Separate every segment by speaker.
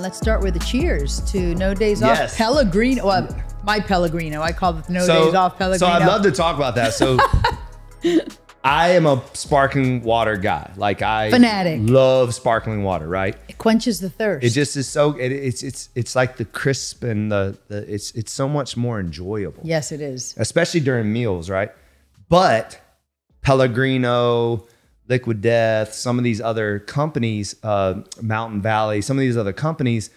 Speaker 1: Let's start with the cheers to No Days
Speaker 2: Yes.
Speaker 1: Off Pellegrino. Well, my Pellegrino. I call it No Days Off Pellegrino.
Speaker 2: So I'd love to talk about that. So I am a sparkling water guy. Like I
Speaker 1: Fanatic.
Speaker 2: love sparkling water, right?
Speaker 1: It quenches the thirst.
Speaker 2: It just is so, it's like the crisp and it's so much more enjoyable.
Speaker 1: Yes, it is.
Speaker 2: Especially during meals, right? But Pellegrino, Liquid Death, some of these other companies, Mountain Valley, some of these other companies,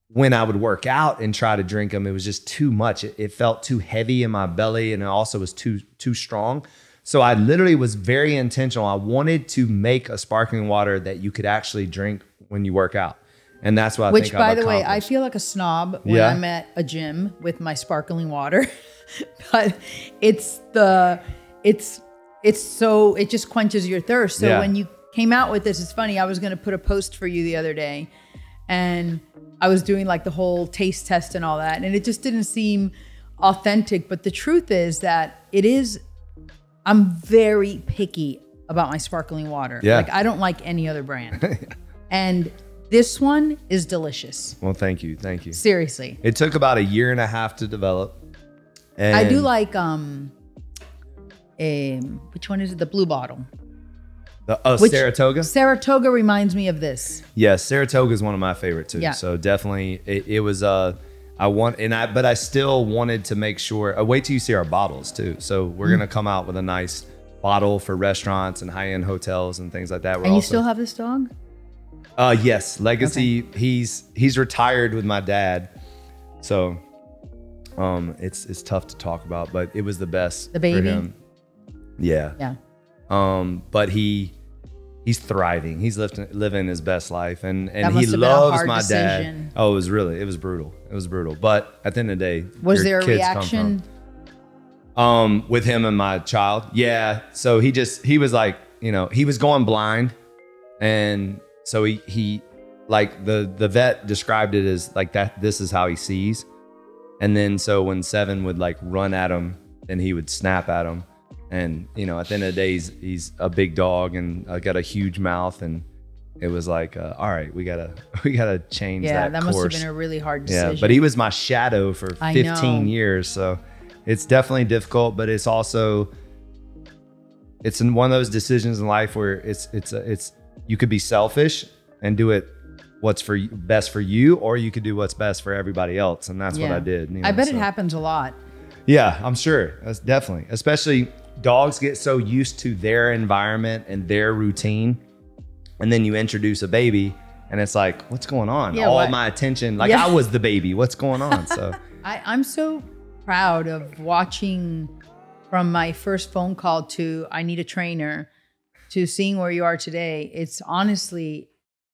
Speaker 2: when I would work out and try to drink them, it was just too much. It felt too heavy in my belly, and it also was too strong. So I literally was very intentional. I wanted to make a sparkling water that you could actually drink when you work out. And that's what I think I've
Speaker 1: Which, by the way, I
Speaker 2: accomplished.
Speaker 1: feel like a snob when I'm at a gym with my sparkling water. But it just quenches your thirst. So when you came out with this, it's funny, I was going to put a post for you the other day, and I was doing like the whole taste test and all that, and it just didn't seem authentic. But the truth is that I'm very picky about my sparkling water.
Speaker 2: Yeah.
Speaker 1: Like I don't like any other brand. And this one is delicious.
Speaker 2: Well, thank you. Thank you.
Speaker 1: Seriously.
Speaker 2: It took about 1.5 years to develop. And
Speaker 1: I do like, which one is it? The blue bottle.
Speaker 2: Saratoga?
Speaker 1: Saratoga reminds me of this.
Speaker 2: Yes, Saratoga is one of my favorite too.
Speaker 1: Yeah.
Speaker 2: So definitely it was but I still wanted to make sure, wait till you see our bottles too. So we're going to come out with a nice bottle for restaurants and high-end hotels and things like that.
Speaker 1: And you still have this dog?
Speaker 2: Yes, Legacy. Okay. He's retired with my dad. So it's tough to talk about, but it was the best
Speaker 1: the baby?
Speaker 2: for him. Yeah.
Speaker 1: Yeah.
Speaker 2: But he's thriving. He's living his best life, and
Speaker 1: That
Speaker 2: he
Speaker 1: must have been a
Speaker 2: loves
Speaker 1: hard
Speaker 2: my
Speaker 1: decision.
Speaker 2: dad. Oh, it was brutal. It was brutal. But at the end of the day,
Speaker 1: was
Speaker 2: your
Speaker 1: there a
Speaker 2: kids
Speaker 1: reaction?
Speaker 2: Come from, with him and my child? Yeah. So he was like, he was going blind, and so he like the vet described it as like that. This is how he sees, and then so when Seven would like run at him, then he would snap at him. And at the end of the day, he's a big dog and got a huge mouth, and it was like, all right, we gotta change that.
Speaker 1: Yeah, that must
Speaker 2: course.
Speaker 1: have been a really hard decision.
Speaker 2: Yeah, but he was my shadow for 15 years, so it's definitely difficult. But it's also in one of those decisions in life where it's you could be selfish and do it what's best for you, or you could do what's best for everybody else, and that's what I did.
Speaker 1: I bet it happens a lot.
Speaker 2: Yeah, I'm sure. That's definitely, especially dogs get so used to their environment and their routine. And then you introduce a baby and it's like, what's going on?
Speaker 1: Yeah,
Speaker 2: all my attention, like I was the baby. What's going on? So
Speaker 1: I'm so proud of watching from my first phone call to I need a trainer to seeing where you are today. It's honestly,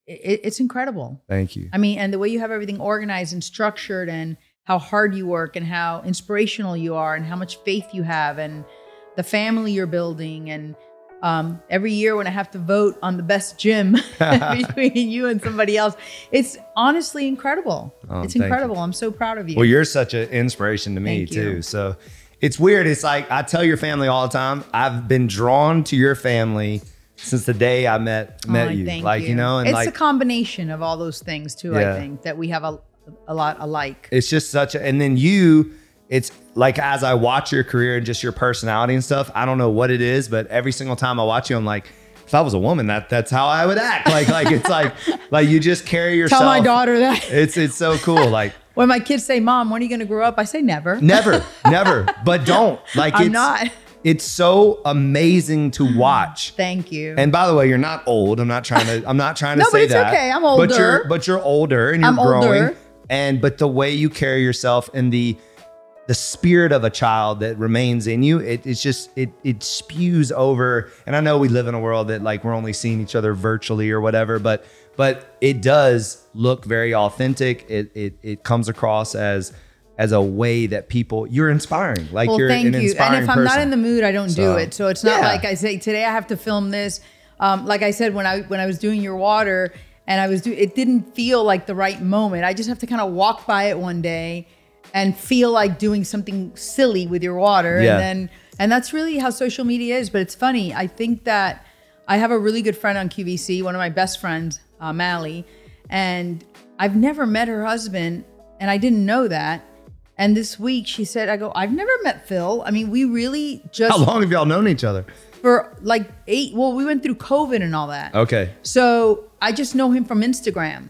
Speaker 1: it's incredible.
Speaker 2: Thank you.
Speaker 1: I mean, and the way you have everything organized and structured, and how hard you work, and how inspirational you are, and how much faith you have, and the family you're building. And every year when I have to vote on the best gym between you and somebody else, it's honestly incredible. It's incredible. I'm so proud of you.
Speaker 2: Well, you're such an inspiration to me too. So it's weird. It's like, I tell your family all the time, I've been drawn to your family since the day I met you. Like, and
Speaker 1: it's
Speaker 2: like
Speaker 1: a combination of all those things too. I think that we have a lot alike.
Speaker 2: It's just and then it's like, as I watch your career and just your personality and stuff, I don't know what it is, but every single time I watch you, I'm like, if I was a woman, that's how I would act. Like it's like you just carry yourself.
Speaker 1: Tell my daughter that.
Speaker 2: It's so cool. Like
Speaker 1: when my kids say, "Mom, when are you going to grow up?" I say, "Never."
Speaker 2: Never. But don't. Like
Speaker 1: I'm not.
Speaker 2: It's so amazing to watch.
Speaker 1: Thank you.
Speaker 2: And by the way, you're not old. I'm not trying to
Speaker 1: no,
Speaker 2: say
Speaker 1: but it's
Speaker 2: that.
Speaker 1: okay. I'm older.
Speaker 2: But you're older and you're growing.
Speaker 1: Older.
Speaker 2: But the way you carry yourself and the spirit of a child that remains in you, it spews over. And I know we live in a world that like we're only seeing each other virtually or whatever, but it does look very authentic. It comes across as a way that you're inspiring. Like you're an inspiring person.
Speaker 1: And if I'm not in the mood, I don't do it. So it's not like I say, today I have to film this. Like I said, when I was doing your water and it didn't feel like the right moment. I just have to kind of walk by it one day and feel like doing something silly with your water. And that's really how social media is. But it's funny. I think that I have a really good friend on QVC, one of my best friends, Mally. And I've never met her husband, and I didn't know that. And this week she said, I've never met Phil. I mean, we really just...
Speaker 2: How long have y'all known each other?
Speaker 1: For like 8, well, we went through COVID and all that.
Speaker 2: Okay.
Speaker 1: So I just know him from Instagram.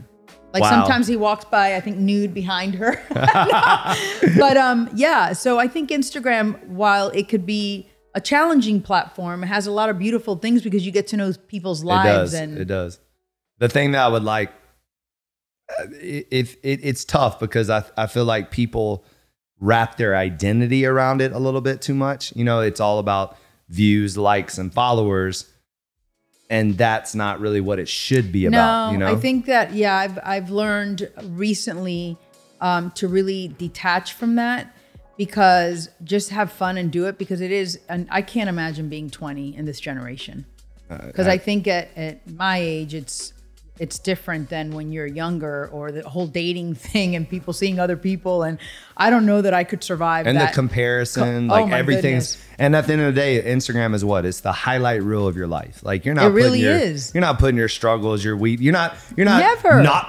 Speaker 1: Like sometimes he walks by, I think nude behind her. But yeah, so I think Instagram, while it could be a challenging platform, it has a lot of beautiful things because you get to know people's lives.
Speaker 2: It does. The thing that I would like, it's tough because I feel like people wrap their identity around it a little bit too much. You know, it's all about views, likes, and followers. And that's not really what it should be about.
Speaker 1: No,
Speaker 2: you know?
Speaker 1: I think that, yeah, I've learned recently to really detach from that, because just have fun and do it, because it is, and I can't imagine being 20 in this generation. Because I think at my age, it's different than when you're younger, or the whole dating thing and people seeing other people. And I don't know that I could survive
Speaker 2: and
Speaker 1: that.
Speaker 2: The comparison, like everything's, and at the end of the day, Instagram is what? It's the highlight reel of your life. Like you're not, you're not putting your struggles, you're not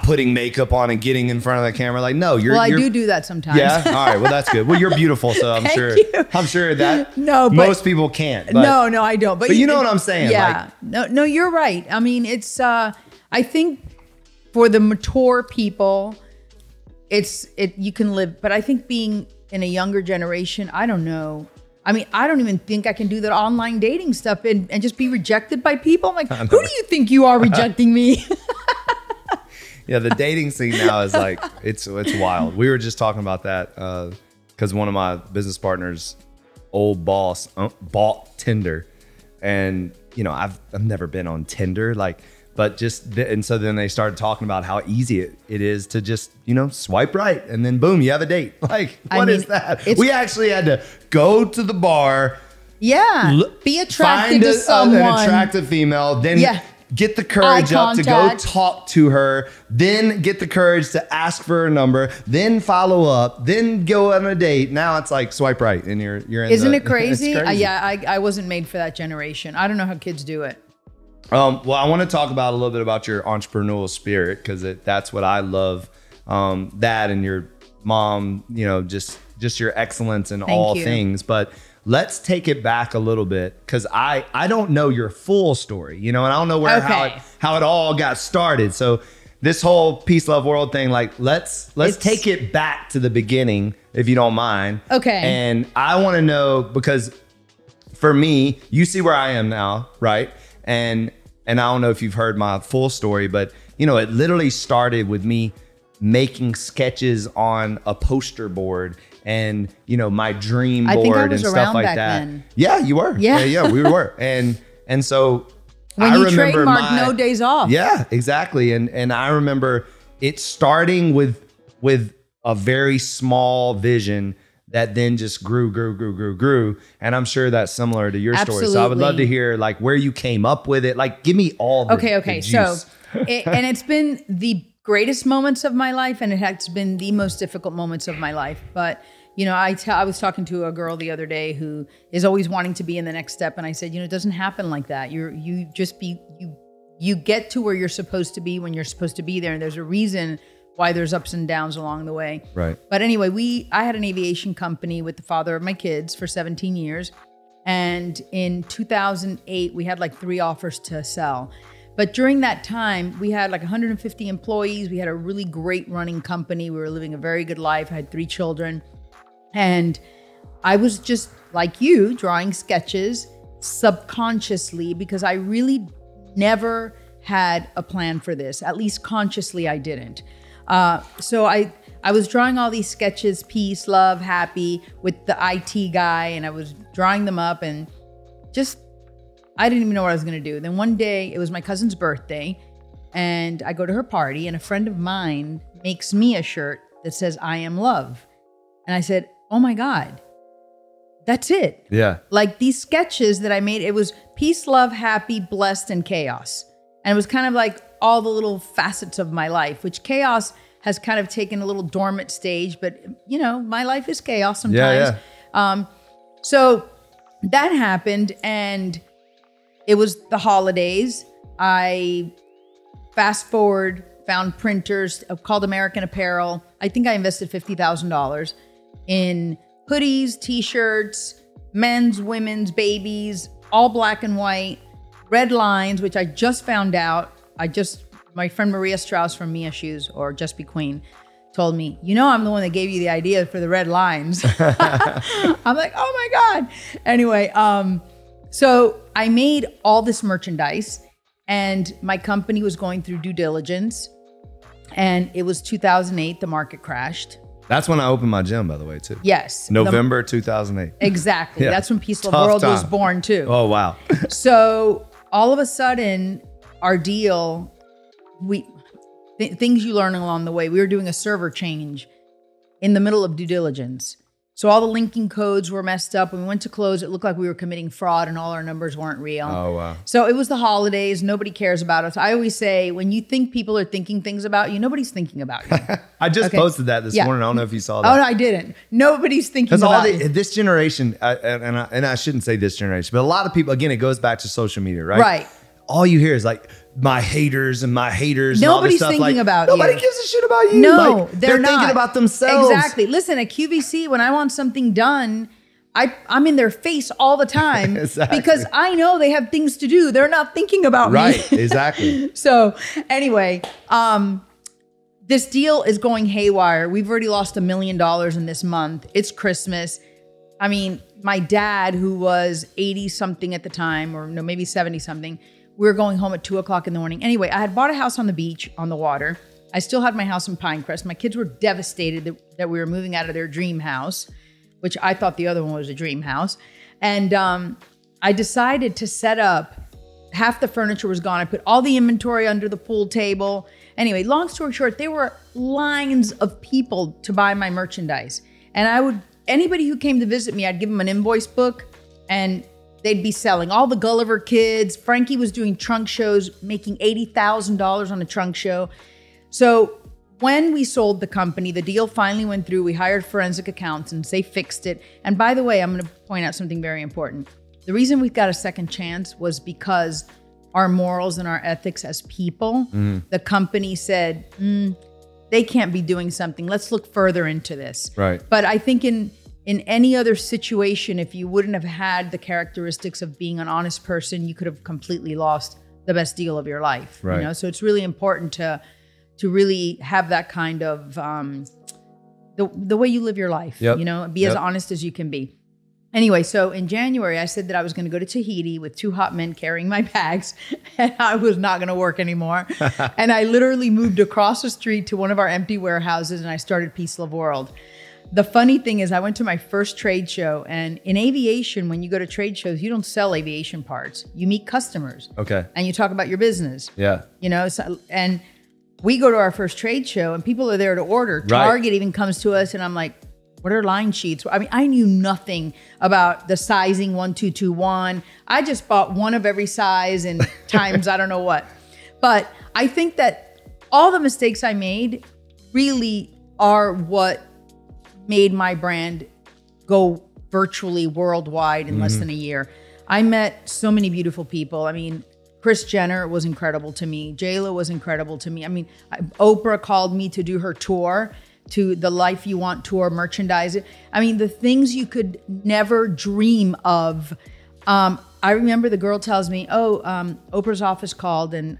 Speaker 2: putting makeup on and getting in front of the camera. Like, no, I
Speaker 1: do that sometimes.
Speaker 2: Yeah. All right. Well, that's good. Well, you're beautiful. So I'm sure that most people can't. But,
Speaker 1: no, I don't. But
Speaker 2: you know what I'm saying?
Speaker 1: Yeah. Like, no, you're right. I mean, it's, I think for the mature people, you can live, but I think being in a younger generation, I don't know. I mean, I don't even think I can do that online dating stuff and just be rejected by people. I'm like, who do you think you are rejecting me?
Speaker 2: Yeah, the dating scene now is like, it's wild. We were just talking about that because one of my business partners' old boss bought Tinder. And, you know, I've never been on Tinder, like, but and so then they started talking about how easy it is to just, you know, swipe right and then boom, you have a date. Like, what is that? We actually had to go to the bar.
Speaker 1: Yeah. Be attracted to someone.
Speaker 2: An attractive female. Then get the courage up to go talk to her. Then get the courage to ask for her number. Then follow up. Then go on a date. Now it's like swipe right and you're in.
Speaker 1: Isn't it crazy? It's crazy. I wasn't made for that generation. I don't know how kids do it.
Speaker 2: Well, I want to talk about a little bit about your entrepreneurial spirit, because that's what I love. That and your mom, you know, just your excellence in all things. But let's take it back a little bit, because I don't know your full story, you know, and I don't know how it all got started. So this whole peace, love, world thing, like let's take it back to the beginning, if you don't mind.
Speaker 1: Okay.
Speaker 2: And I want to know, because for me, you see where I am now, right? And I don't know if you've heard my full story, but you know, it literally started with me making sketches on a poster board and, you know, my dream board and stuff like that. Then. Yeah, you were. Yeah, we were. And so
Speaker 1: when you trademarked No Days Off.
Speaker 2: Yeah, exactly. And I remember it starting with a very small vision that then just grew. And I'm sure that's similar to your story. So I would love to hear like where you came up with it. Like, give me all the the juice.
Speaker 1: So, and it's been the greatest moments of my life, and it has been the most difficult moments of my life. But, you know, I was talking to a girl the other day who is always wanting to be in the next step. And I said, you know, it doesn't happen like that. You get to where you're supposed to be when you're supposed to be there. And there's a reason why there's ups and downs along the way.
Speaker 2: Right.
Speaker 1: But anyway, I had an aviation company with the father of my kids for 17 years. And in 2008, we had like 3 offers to sell. But during that time, we had like 150 employees. We had a really great running company. We were living a very good life. I had 3 children. And I was just like you, drawing sketches subconsciously, because I really never had a plan for this. At least consciously, I didn't. So I was drawing all these sketches, peace, love, happy, with the IT guy, and I was drawing them up, and just, I didn't even know what I was gonna do. Then one day, it was my cousin's birthday, and I go to her party, and a friend of mine makes me a shirt that says, I am love. And I said, oh my God, that's it.
Speaker 2: Yeah.
Speaker 1: Like these sketches that I made, it was peace, love, happy, blessed, and chaos. And it was kind of like all the little facets of my life, which chaos has kind of taken a little dormant stage, but you know, my life is chaos sometimes. Yeah. So that happened, and it was the holidays. I fast forward found printers called American Apparel. I think I invested $50,000 in hoodies, t-shirts, men's, women's, babies, all black and white, red lines, which I just found out. My friend Maria Strauss from Mia Shoes, or Just Be Queen, told me, you know, I'm the one that gave you the idea for the red lines. I'm like, oh my God. Anyway, so I made all this merchandise, and my company was going through due diligence, and it was 2008, the market crashed.
Speaker 2: That's when I opened my gym, by the way, too.
Speaker 1: Yes.
Speaker 2: November 2008.
Speaker 1: Exactly.
Speaker 2: Yeah.
Speaker 1: That's when Peace Love World was born too.
Speaker 2: Oh, wow.
Speaker 1: So all of a sudden, our deal, things you learn along the way, we were doing a server change in the middle of due diligence. So all the linking codes were messed up. When we went to close, it looked like we were committing fraud and all our numbers weren't real.
Speaker 2: Oh, wow.
Speaker 1: So it was the holidays. Nobody cares about us. I always say, when you think people are thinking things about you, nobody's thinking about you.
Speaker 2: I just posted that this morning. I don't know if you saw that.
Speaker 1: Oh, no, I didn't. Nobody's thinking about you.
Speaker 2: This generation, and I shouldn't say this generation, but a lot of people, again, it goes back to social media, right?
Speaker 1: Right.
Speaker 2: All you hear is like, my haters and my haters.
Speaker 1: Nobody's
Speaker 2: and all this stuff.
Speaker 1: thinking
Speaker 2: like,
Speaker 1: about
Speaker 2: nobody
Speaker 1: you.
Speaker 2: gives a shit about you.
Speaker 1: No,
Speaker 2: like, they're
Speaker 1: not
Speaker 2: thinking about themselves.
Speaker 1: Exactly. Listen, at QVC, when I want something done, I'm in their face all the time
Speaker 2: Exactly.
Speaker 1: because I know they have things to do. They're not thinking about me.
Speaker 2: Right. Exactly.
Speaker 1: So anyway, this deal is going haywire. We've already lost $1 million in this month. It's Christmas. I mean, my dad, who was 80 something at the time, or no, maybe 70 something, we were going home at 2 o'clock in the morning. Anyway, I had bought a house on the beach, on the water. I still had my house in Pinecrest. My kids were devastated that we were moving out of their dream house, which I thought the other one was a dream house. And I decided to set up, half the furniture was gone. I put all the inventory under the pool table. Anyway, long story short, there were lines of people to buy my merchandise. And anybody who came to visit me, I'd give them an invoice book, and they'd be selling. All the Gulliver kids. Frankie was doing trunk shows, making $80,000 on a trunk show. So when we sold the company, the deal finally went through. We hired forensic accountants. They fixed it. And by the way, I'm going to point out something very important. The reason we got a second chance was because our morals and our ethics as people, the company said, they can't be doing something. Let's look further into this.
Speaker 2: Right.
Speaker 1: But I think in any other situation, if you wouldn't have had the characteristics of being an honest person, you could have completely lost the best deal of your life.
Speaker 2: Right.
Speaker 1: You know, so it's really important to really have that kind of the way you live your life.
Speaker 2: Yep.
Speaker 1: You know, be as honest as you can be. Anyway, so in January, I said that I was going to go to Tahiti with 2 hot men carrying my bags, and I was not going to work anymore. And I literally moved across the street to one of our empty warehouses, and I started Peace Love World. The funny thing is, I went to my first trade show, and in aviation, when you go to trade shows, you don't sell aviation parts. You meet customers.
Speaker 2: Okay.
Speaker 1: And you talk about your business.
Speaker 2: Yeah.
Speaker 1: You know, and we go to our first trade show, and people are there to order.
Speaker 2: Right.
Speaker 1: Target even comes to us, and I'm like, what are line sheets? I mean, I knew nothing about the sizing 1221. I just bought one of every size and times I don't know what. But I think that all the mistakes I made really are what made my brand go virtually worldwide in less than a year. I met so many beautiful people. I mean, Kris Jenner was incredible to me. J.Lo was incredible to me. I mean, Oprah called me to do her tour, to the Life You Want tour, merchandise. I mean, the things you could never dream of. I remember the girl tells me, Oprah's office called and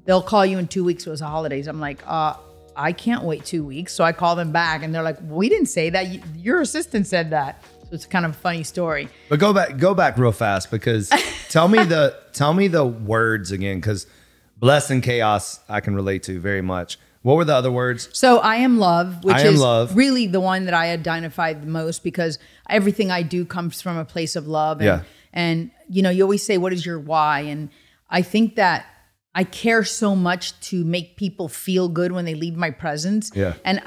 Speaker 1: they'll call you in 2 weeks. It was the holidays. I'm like, I can't wait 2 weeks. So I call them back and they're like, we didn't say that. Your assistant said that. So it's kind of a funny story.
Speaker 2: But go back real fast, because tell me the words again, because blessed and chaos I can relate to very much. What were the other words?
Speaker 1: So I am love, which is
Speaker 2: love.
Speaker 1: Really the one that I identified the most, because everything I do comes from a place of love. And you know, you always say, what is your why? And I think that I care so much to make people feel good when they leave my presence.
Speaker 2: Yeah.
Speaker 1: And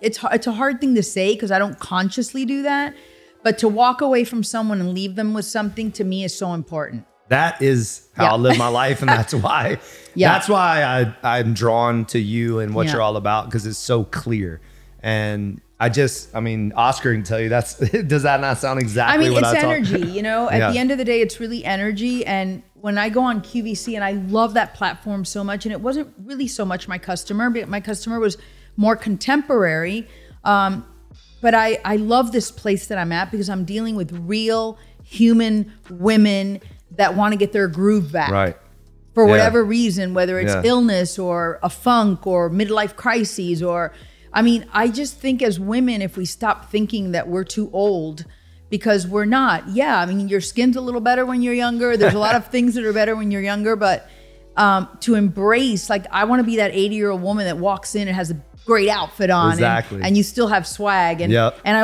Speaker 1: it's a hard thing to say because I don't consciously do that. But to walk away from someone and leave them with something, to me, is so important.
Speaker 2: That is how I live my life, and that's why that's why I'm drawn to you and what you're all about, because it's so clear. And I mean, Oscar can tell you does that not sound exactly what I
Speaker 1: it's energy, you know, at the end of the day, it's really energy. And when I go on QVC, and I love that platform so much, and it wasn't really so much my customer, but my customer was more contemporary. But I love this place that I'm at because I'm dealing with real human women that want to get their groove back.
Speaker 2: Right.
Speaker 1: For whatever reason, whether it's illness or a funk or midlife crises or, I mean, I just think as women, if we stop thinking that we're too old, because we're not. Yeah, I mean, your skin's a little better when you're younger. There's a lot of things that are better when you're younger, but to embrace, like, I want to be that 80-year-old woman that walks in and has a great outfit on,
Speaker 2: exactly,
Speaker 1: and you still have swag, and and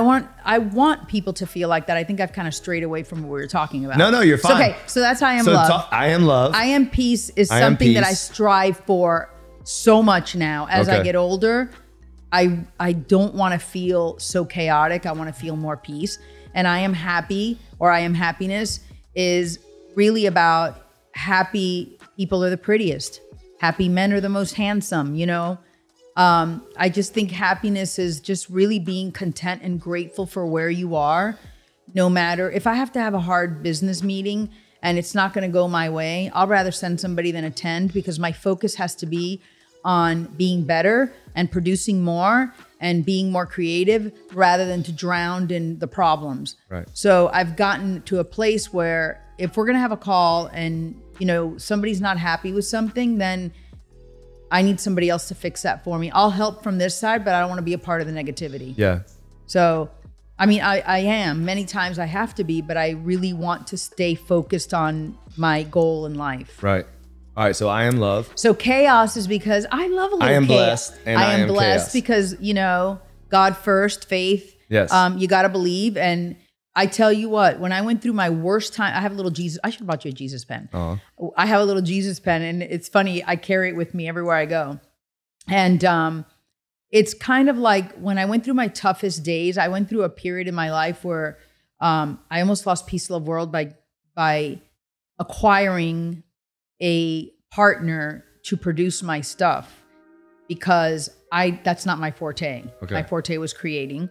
Speaker 1: I want people to feel like that. I think I've kind of strayed away from what we were talking about.
Speaker 2: No, you're fine.
Speaker 1: Okay, so that's I am love.
Speaker 2: I am love.
Speaker 1: I am peace is something that I strive for so much now. As I get older, I don't want to feel so chaotic. I want to feel more peace. And I am happy, or I am happiness, is really about happy people are the prettiest. Happy men are the most handsome, you know? I just think happiness is just really being content and grateful for where you are. No matter if I have to have a hard business meeting and it's not going to go my way, I'll rather send somebody than attend, because my focus has to be on being better and producing more and being more creative rather than to drown in the problems.
Speaker 2: Right.
Speaker 1: So I've gotten to a place where if we're going to have a call and, you know, somebody's not happy with something, then I need somebody else to fix that for me. I'll help from this side, but I don't want to be a part of the negativity.
Speaker 2: Yeah.
Speaker 1: So, I mean, I am. Many times I have to be, but I really want to stay focused on my goal in life.
Speaker 2: Right. All right. So I am love.
Speaker 1: So chaos is because I love a little chaos.
Speaker 2: I am blessed, and I am
Speaker 1: blessed
Speaker 2: chaos.
Speaker 1: Because, you know, God first, faith.
Speaker 2: Yes.
Speaker 1: You got to believe. And I tell you what, when I went through my worst time, I have a little Jesus. I should have brought you a Jesus pen. I have a little Jesus pen, and it's funny. I carry it with me everywhere I go. And it's kind of like when I went through my toughest days, I went through a period in my life where I almost lost peace, love, world by acquiring a partner to produce my stuff, because that's not my forte.
Speaker 2: Okay.
Speaker 1: My forte was creating.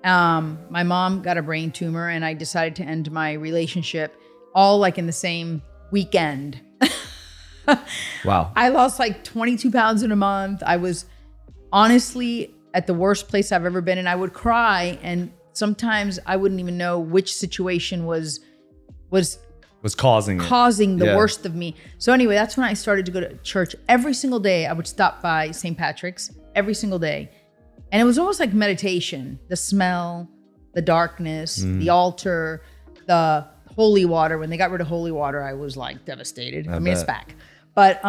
Speaker 1: My mom got a brain tumor, and I decided to end my relationship all like in the same weekend.
Speaker 2: Wow.
Speaker 1: I lost like 22 pounds in a month. I was honestly at the worst place I've ever been, and I would cry, and sometimes I wouldn't even know which situation was causing the worst of me. So anyway, that's when I started to go to church every single day. I would stop by St. Patrick's every single day. And it was almost like meditation. The smell, the darkness, the altar, the holy water. When they got rid of holy water, I was like devastated. I mean, it's back. But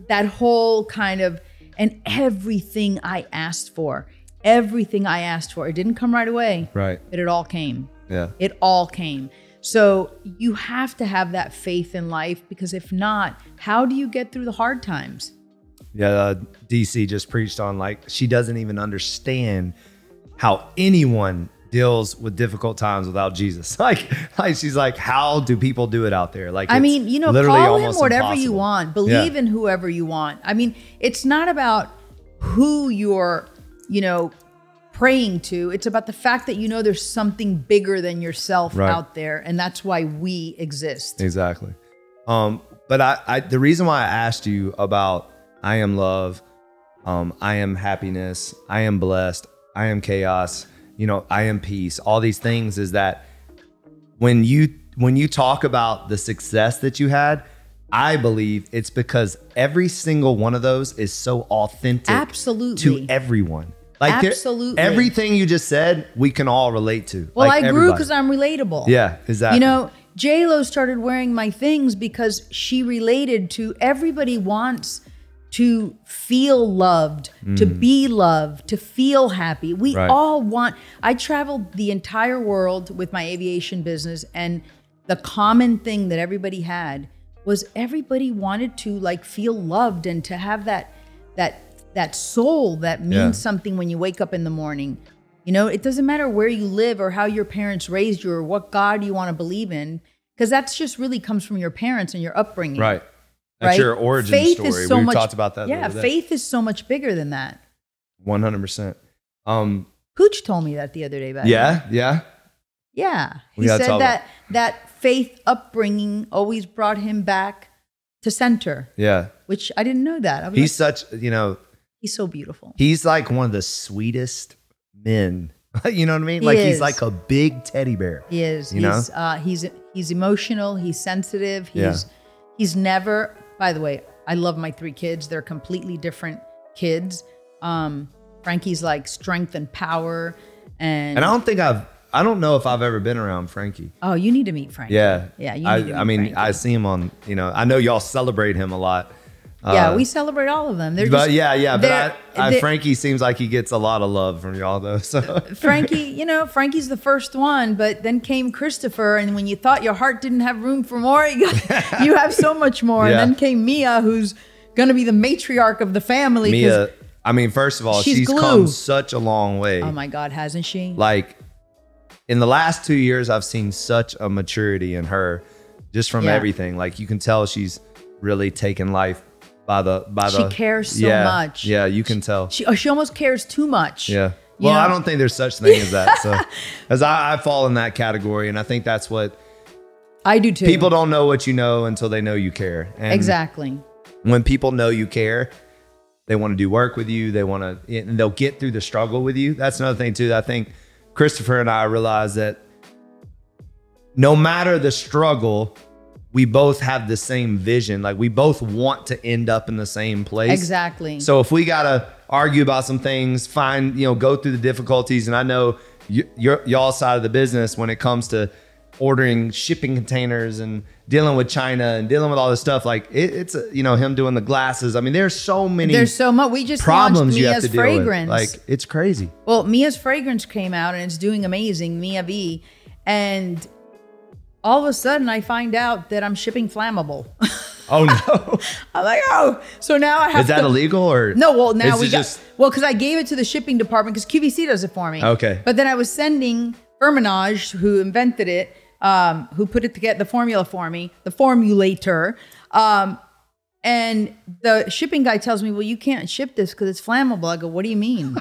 Speaker 1: that whole kind of, and everything I asked for, it didn't come right away.
Speaker 2: Right.
Speaker 1: But it all came.
Speaker 2: Yeah.
Speaker 1: It all came. So you have to have that faith in life, because if not, how do you get through the hard times?
Speaker 2: Yeah, DC just preached on, like, she doesn't even understand how anyone deals with difficult times without Jesus. Like she's like, how do people do it out there? Like,
Speaker 1: I mean, you know, call him whatever you want. Believe in whoever you want. I mean, it's not about who you're, you know, praying to. It's about the fact that, you know, there's something bigger than yourself out there, and that's why we exist.
Speaker 2: Exactly. But I the reason why I asked you about I am love, I am happiness, I am blessed, I am chaos, you know, I am peace, all these things, is that when you talk about the success that you had, I believe it's because every single one of those is so authentic to everyone. Like, absolutely, everything you just said, we can all relate to.
Speaker 1: Well,
Speaker 2: like,
Speaker 1: I grew because I'm relatable.
Speaker 2: Yeah, exactly.
Speaker 1: You know, J-Lo started wearing my things because she related to, everybody wants to feel loved, to be loved, to feel happy. We all want, I traveled the entire world with my aviation business, and the common thing that everybody had was everybody wanted to, like, feel loved and to have that soul that means something when you wake up in the morning. You know, it doesn't matter where you live or how your parents raised you or what God you want to believe in, because that's just really comes from your parents and your upbringing.
Speaker 2: Right. That's your origin story. We've talked about that.
Speaker 1: Yeah, faith is so much bigger than that.
Speaker 2: 100%.
Speaker 1: Hooch told me that the other day.
Speaker 2: Yeah.
Speaker 1: Yeah. He said that faith upbringing always brought him back to center.
Speaker 2: Yeah.
Speaker 1: Which I didn't know that.
Speaker 2: He's such,
Speaker 1: he's so beautiful.
Speaker 2: He's like one of the sweetest men. You know what I mean? He's like a big teddy bear.
Speaker 1: He is. He's emotional. He's sensitive. He's never, by the way, I love my 3 kids. They're completely different kids. Frankie's like strength and power. And
Speaker 2: I don't know if I've ever been around Frankie.
Speaker 1: Oh, you need to meet Frankie.
Speaker 2: Yeah.
Speaker 1: Yeah. You need to meet Frankie.
Speaker 2: I see him on, I know y'all celebrate him a lot.
Speaker 1: Yeah, we celebrate all of them.
Speaker 2: Frankie seems like he gets a lot of love from y'all though. So
Speaker 1: Frankie, Frankie's the first one, but then came Christopher, and when you thought your heart didn't have room for more, you have so much more. Yeah. And then came Mia, who's gonna be the matriarch of the family.
Speaker 2: Mia, first of all, she's come such a long way.
Speaker 1: Oh my God, hasn't she?
Speaker 2: Like in the last 2 years, I've seen such a maturity in her, just from everything. Like you can tell she's really taken life by the she cares so much. Yeah, you can tell. She
Speaker 1: almost cares too much.
Speaker 2: Yeah. Well, I don't think there's such thing as that. So as I fall in that category, and I think that's what
Speaker 1: I do too.
Speaker 2: People don't know what you know until they know you care. And
Speaker 1: exactly.
Speaker 2: When people know you care, they want to do work with you. And they'll get through the struggle with you. That's another thing too. I think Christopher and I realized that no matter the struggle, we both have the same vision. Like we both want to end up in the same place.
Speaker 1: Exactly.
Speaker 2: So if we got to argue about some things, go through the difficulties. And I know y'all side of the business when it comes to ordering shipping containers and dealing with China and dealing with all this stuff. Like it's him doing the glasses. There's so much.
Speaker 1: We just
Speaker 2: problems
Speaker 1: launched
Speaker 2: you have
Speaker 1: Mia's
Speaker 2: to deal
Speaker 1: fragrance.
Speaker 2: with. Like it's crazy.
Speaker 1: Well, Mia's fragrance came out and it's doing amazing. Mia V. And all of a sudden, I find out that I'm shipping flammable.
Speaker 2: Oh no!
Speaker 1: I'm like, oh, so now I have.
Speaker 2: Is that illegal or
Speaker 1: no? Well, now because I gave it to the shipping department because QVC does it for me.
Speaker 2: Okay.
Speaker 1: But then I was sending Firmenage, who invented it, who put it together, the formula for me, the formulator, and the shipping guy tells me, well, you can't ship this because it's flammable. I go, what do you mean?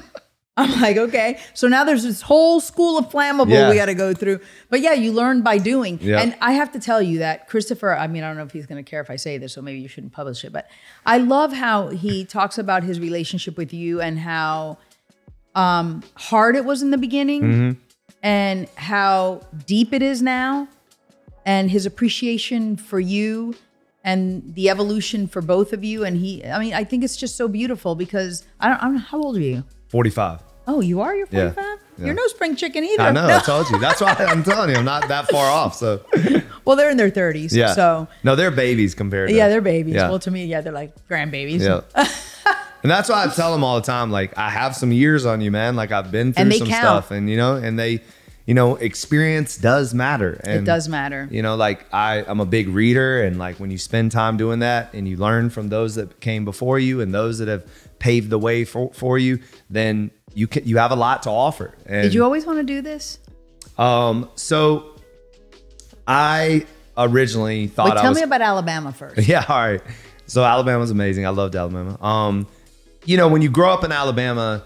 Speaker 1: I'm like, okay. So now there's this whole school of flammable we got to go through. But yeah, you learn by doing. Yeah. And I have to tell you that Christopher, I don't know if he's going to care if I say this, so maybe you shouldn't publish it. But I love how he talks about his relationship with you and how hard it was in the beginning and how deep it is now and his appreciation for you and the evolution for both of you. And I think it's just so beautiful because I don't know, how old are you?
Speaker 2: 45.
Speaker 1: Oh, you are? You're 45? Yeah. You're no spring chicken either.
Speaker 2: I know, I told you. That's why I'm telling you, I'm not that far off. So,
Speaker 1: well, they're in their 30s. Yeah. So
Speaker 2: no, they're babies compared to.
Speaker 1: Yeah, they're babies. Yeah. Well, to me, they're like grandbabies.
Speaker 2: Yeah. And that's why I tell them all the time, like, I have some years on you, man. Like I've been through some stuff and, and they, experience does matter. And,
Speaker 1: it does matter.
Speaker 2: Like I'm a big reader, and like when you spend time doing that and you learn from those that came before you and those that have paved the way for you, then you have a lot to offer. And,
Speaker 1: did you always want to do this?
Speaker 2: So I originally thought
Speaker 1: tell me about Alabama first.
Speaker 2: Yeah, all right. So Alabama's amazing. I loved Alabama. When you grow up in Alabama,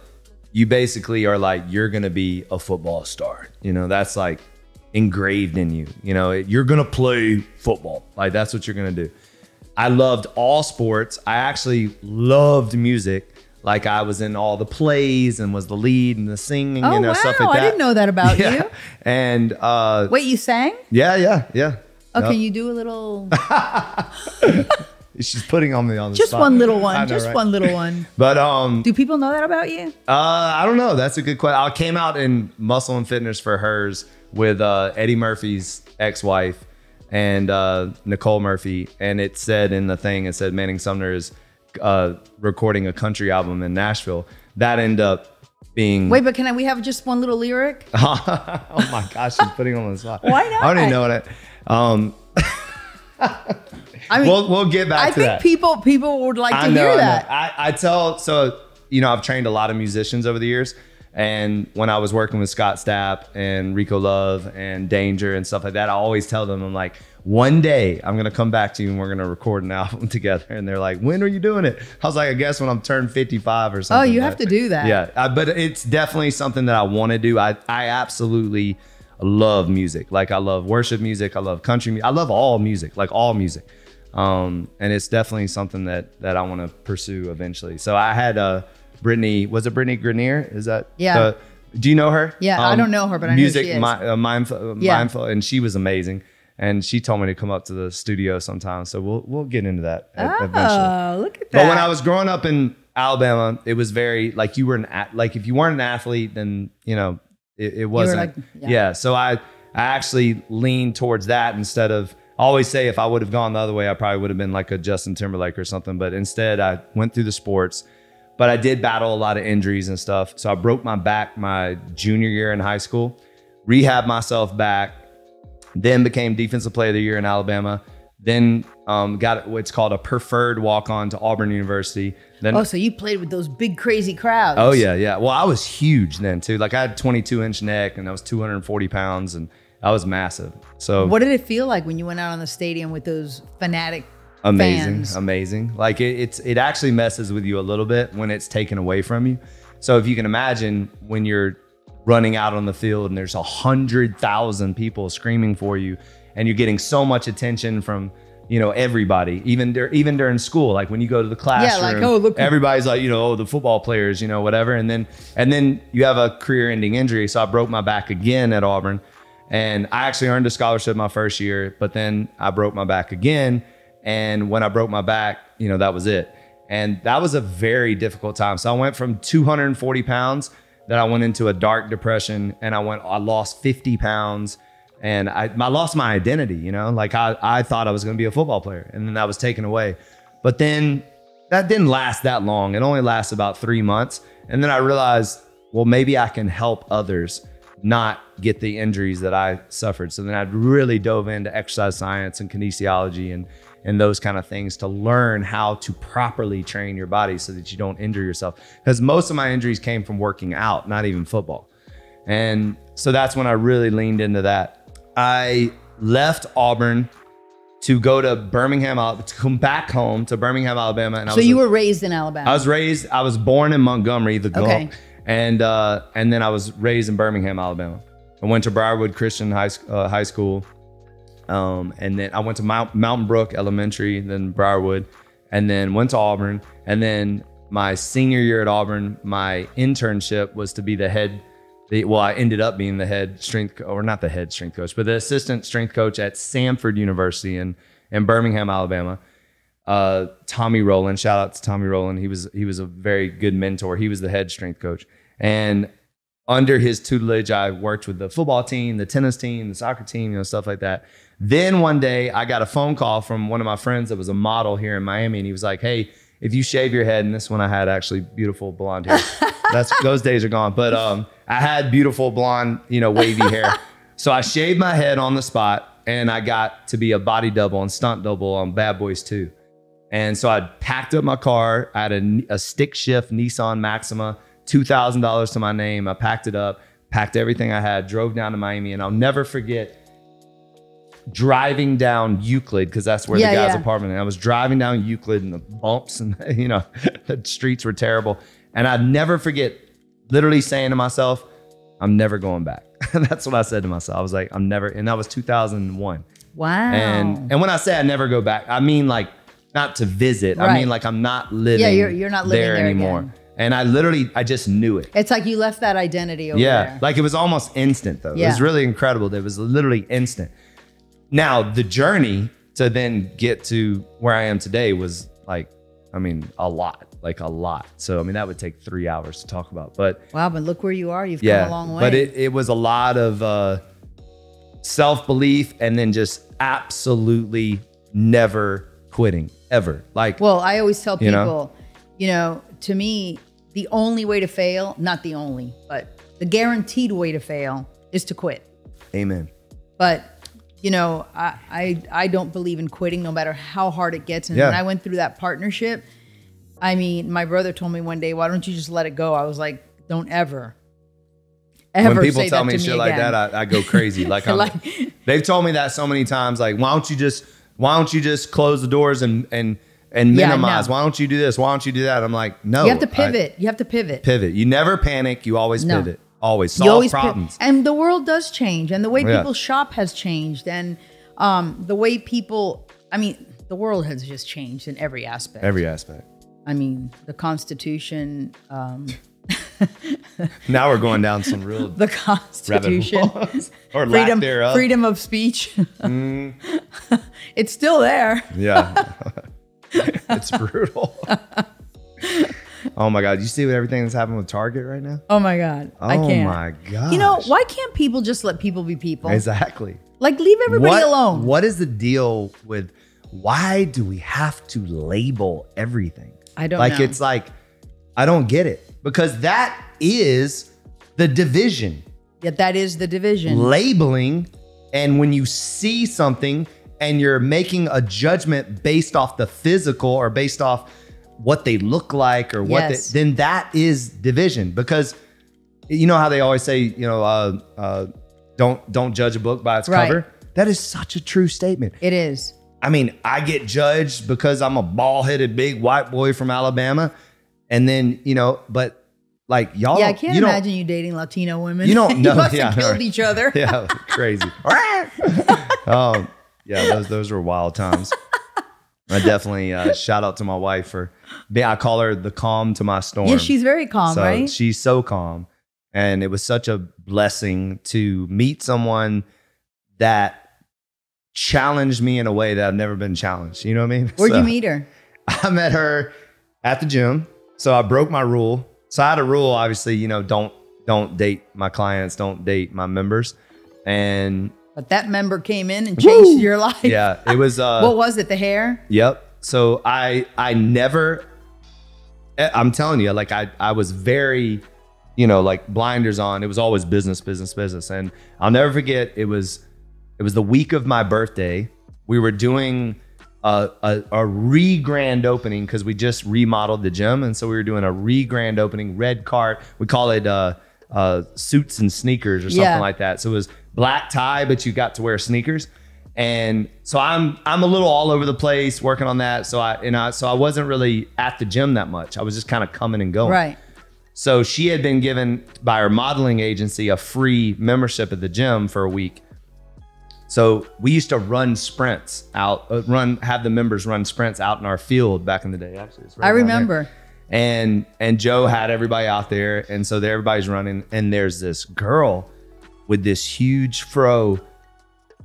Speaker 2: you basically are like, you're going to be a football star. That's like engraved in you. You're going to play football. Like that's what you're going to do. I loved all sports. I actually loved music. Like I was in all the plays and was the lead and the singing, stuff like that.
Speaker 1: I didn't know that about you.
Speaker 2: And
Speaker 1: wait, you sang?
Speaker 2: Yeah.
Speaker 1: Oh, can you do a little?
Speaker 2: She's putting on me on the
Speaker 1: just
Speaker 2: spot.
Speaker 1: One little one.
Speaker 2: Know,
Speaker 1: just
Speaker 2: right?
Speaker 1: one little one.
Speaker 2: But
Speaker 1: do people know that about you?
Speaker 2: I don't know. That's a good question. I came out in Muscle and Fitness for Hers with Eddie Murphy's ex-wife and Nicole Murphy, and it said in the thing, it said Manning Sumner is recording a country album in Nashville. That ended up being.
Speaker 1: Wait, but we have just one little lyric?
Speaker 2: Oh my gosh, she's putting on the spot.
Speaker 1: Why not?
Speaker 2: I don't even know what we'll get back to that.
Speaker 1: I think people would like to hear that.
Speaker 2: I've trained a lot of musicians over the years. And when I was working with Scott Stapp and Rico Love and Danger and stuff like that, I always tell them, I'm like, one day I'm going to come back to you and we're going to record an album together. And they're like, when are you doing it? I was like, I guess when I'm turned 55 or something.
Speaker 1: Oh, you have to do that.
Speaker 2: Yeah. But it's definitely something that I want to do. I absolutely love music. Like I love worship music. I love country music. I love all music, like all music. And it's definitely something that I want to pursue eventually. So I had Brittany, was it Brittany Grenier? Is that?
Speaker 1: Yeah.
Speaker 2: Do you know her?
Speaker 1: Yeah, I don't know her, but I know who she is.
Speaker 2: Mindful, and she was amazing. And she told me to come up to the studio sometime. So we'll get into that eventually.
Speaker 1: Oh, look at that.
Speaker 2: But when I was growing up in Alabama, it was very like you were like if you weren't an athlete, then you know it wasn't. Yeah. So I actually leaned towards that instead of. I always say if I would have gone the other way, I probably would have been like a Justin Timberlake or something. But instead, I went through the sports. But I did battle a lot of injuries and stuff. So I broke my back my junior year in high school, rehabbed myself back, then became Defensive Player of the Year in Alabama, then got what's called a preferred walk-on to Auburn University. Then,
Speaker 1: so you played with those big, crazy crowds.
Speaker 2: Oh, yeah. Well, I was huge then, too. Like I had a 22-inch neck and I was 240 pounds and I was massive. So
Speaker 1: what did it feel like when you went out on the stadium with those fanatic
Speaker 2: Amazing.
Speaker 1: fans?
Speaker 2: Like it actually messes with you a little bit when it's taken away from you. So if you can imagine when you're running out on the field and there's 100,000 people screaming for you and you're getting so much attention from, you know, everybody, even during school, like when you go to the classroom,
Speaker 1: look,
Speaker 2: everybody's like, you know, the football players, you know, whatever. And then you have a career ending injury. So I broke my back again at Auburn and I actually earned a scholarship my first year, but then I broke my back again. And when I broke my back, you know, that was it. And that was a very difficult time. So I went from 240 pounds, then I went into a dark depression and I lost 50 pounds and I lost my identity, you know, like I thought I was going to be a football player and then that was taken away. But then that didn't last that long. It only lasted about 3 months. And then I realized, well, maybe I can help others not get the injuries that I suffered. So then I really dove into exercise science and kinesiology and those kind of things to learn how to properly train your body so that you don't injure yourself. Because most of my injuries came from working out, not even football. And so that's when I really leaned into that. I left Auburn to go to Birmingham, to come back home to Birmingham, Alabama. And
Speaker 1: so you were raised in Alabama?
Speaker 2: I was born in Montgomery, the Gulf. And then I was raised in Birmingham, Alabama. I went to Briarwood Christian High School. And then I went to Mountain Brook Elementary, then Briarwood, and then went to Auburn. And then my senior year at Auburn, my internship was to be I ended up being the head strength, or not the head strength coach, but the assistant strength coach at Samford University in Birmingham, Alabama. Tommy Rowland, shout out to Tommy Rowland. He was a very good mentor. He was the head strength coach. And under his tutelage, I worked with the football team, the tennis team, the soccer team, you know, stuff like that. Then one day I got a phone call from one of my friends that was a model here in Miami. And he was like, hey, if you shave your head, and this one I had actually beautiful blonde hair. Those days are gone. But I had beautiful blonde, you know, wavy hair. So I shaved my head on the spot and I got to be a body double and stunt double on Bad Boys 2. And so I packed up my car. I had a stick shift Nissan Maxima, $2,000 to my name. I packed it up, packed everything I had, drove down to Miami. And I'll never forget driving down Euclid, because that's where the guy's apartment. And I was driving down Euclid and the bumps and, you know, the streets were terrible. And I'd never forget literally saying to myself, I'm never going back. That's what I said to myself. I was like, I'm never, and that was 2001.
Speaker 1: Wow.
Speaker 2: And when I say I never go back, I mean like not to visit. Right. I mean like I'm not living
Speaker 1: you're not living there anymore. Again.
Speaker 2: And I just knew it.
Speaker 1: It's like you left that identity over there.
Speaker 2: Like it was almost instant though. It was really incredible. It was literally instant. Now the journey to then get to where I am today was like, I mean, a lot. So, I mean, that would take 3 hours to talk about, but.
Speaker 1: Wow, but look where you are. You've come a long way.
Speaker 2: But it was a lot of self-belief and then just absolutely never quitting, ever. Like,
Speaker 1: well, I always tell people, you know, to me, the only way to fail, not the only, but the guaranteed way to fail is to quit.
Speaker 2: Amen.
Speaker 1: But, you know, I don't believe in quitting no matter how hard it gets. And when I went through that partnership, I mean, my brother told me one day, why don't you just let it go? I was like, don't ever. ever
Speaker 2: when people
Speaker 1: say
Speaker 2: tell
Speaker 1: that
Speaker 2: me
Speaker 1: to
Speaker 2: shit
Speaker 1: me
Speaker 2: like
Speaker 1: again.
Speaker 2: that, I go crazy. Like, they've told me that so many times. Like, why don't you just close the doors and minimize?
Speaker 1: No.
Speaker 2: Why don't you do this? Why don't you do that? I'm like, no.
Speaker 1: You have to pivot. You have to pivot.
Speaker 2: Pivot. You never panic. You always pivot. Always
Speaker 1: You
Speaker 2: solve
Speaker 1: always
Speaker 2: problems.
Speaker 1: And the world does change, and the way people shop has changed, and the way people. I mean, the world has just changed in every aspect.
Speaker 2: Every aspect.
Speaker 1: I mean, the Constitution.
Speaker 2: Now we're going down some real
Speaker 1: The Constitution.
Speaker 2: Or lack thereof.
Speaker 1: Freedom of speech. It's still there.
Speaker 2: Yeah. It's brutal. Oh my God. You see what everything that's happening with Target right now?
Speaker 1: Oh my God. I can't.
Speaker 2: Oh my God.
Speaker 1: You know, why can't people just let people be people?
Speaker 2: Exactly.
Speaker 1: Like, leave everybody alone.
Speaker 2: What is the deal with why do we have to label everything?
Speaker 1: I don't know.
Speaker 2: It's like, I don't get it. Because that is the division.
Speaker 1: Yeah, that is the division.
Speaker 2: Labeling, and when you see something and you're making a judgment based off the physical or based off what they look like or what then that is division. Because you know how they always say, you know, don't judge a book by its cover. That is such a true statement.
Speaker 1: It is.
Speaker 2: I mean, I get judged because I'm a bald-headed big white boy from Alabama. And then, you know, but like y'all.
Speaker 1: Yeah, I can't imagine you dating Latino women.
Speaker 2: You don't know.
Speaker 1: You must have killed each other.
Speaker 2: Yeah, crazy. Yeah, those were wild times. I definitely shout out to my wife for I call her the calm to my storm.
Speaker 1: Yeah, she's very calm,
Speaker 2: so
Speaker 1: right?
Speaker 2: She's so calm. And it was such a blessing to meet someone that challenged me in a way that I've never been challenged. You know what I mean?
Speaker 1: Where'd you meet her?
Speaker 2: I met her at the gym. So I broke my rule. So I had a rule, obviously, you know, don't date my clients, don't date my members.
Speaker 1: But that member came in and changed your life.
Speaker 2: Yeah, it was.
Speaker 1: What was it? The hair?
Speaker 2: Yep. So I never. I'm telling you, like I was very, you know, like blinders on. It was always business, business, business, and I'll never forget. It was the week of my birthday. We were doing a re-grand opening because we just remodeled the gym, and so we were doing a re-grand opening, red cart. We call it suits and sneakers or something like that. So it was black tie, but you got to wear sneakers. And so I'm a little all over the place working on that. So I wasn't really at the gym that much. I was just kind of coming and going.
Speaker 1: Right.
Speaker 2: So she had been given by her modeling agency a free membership at the gym for a week. So we used to run sprints out, have the members run sprints out in our field back in the day. Actually, it's right.
Speaker 1: I remember.
Speaker 2: And Joe had everybody out there, and so everybody's running, and there's this girl with this huge fro,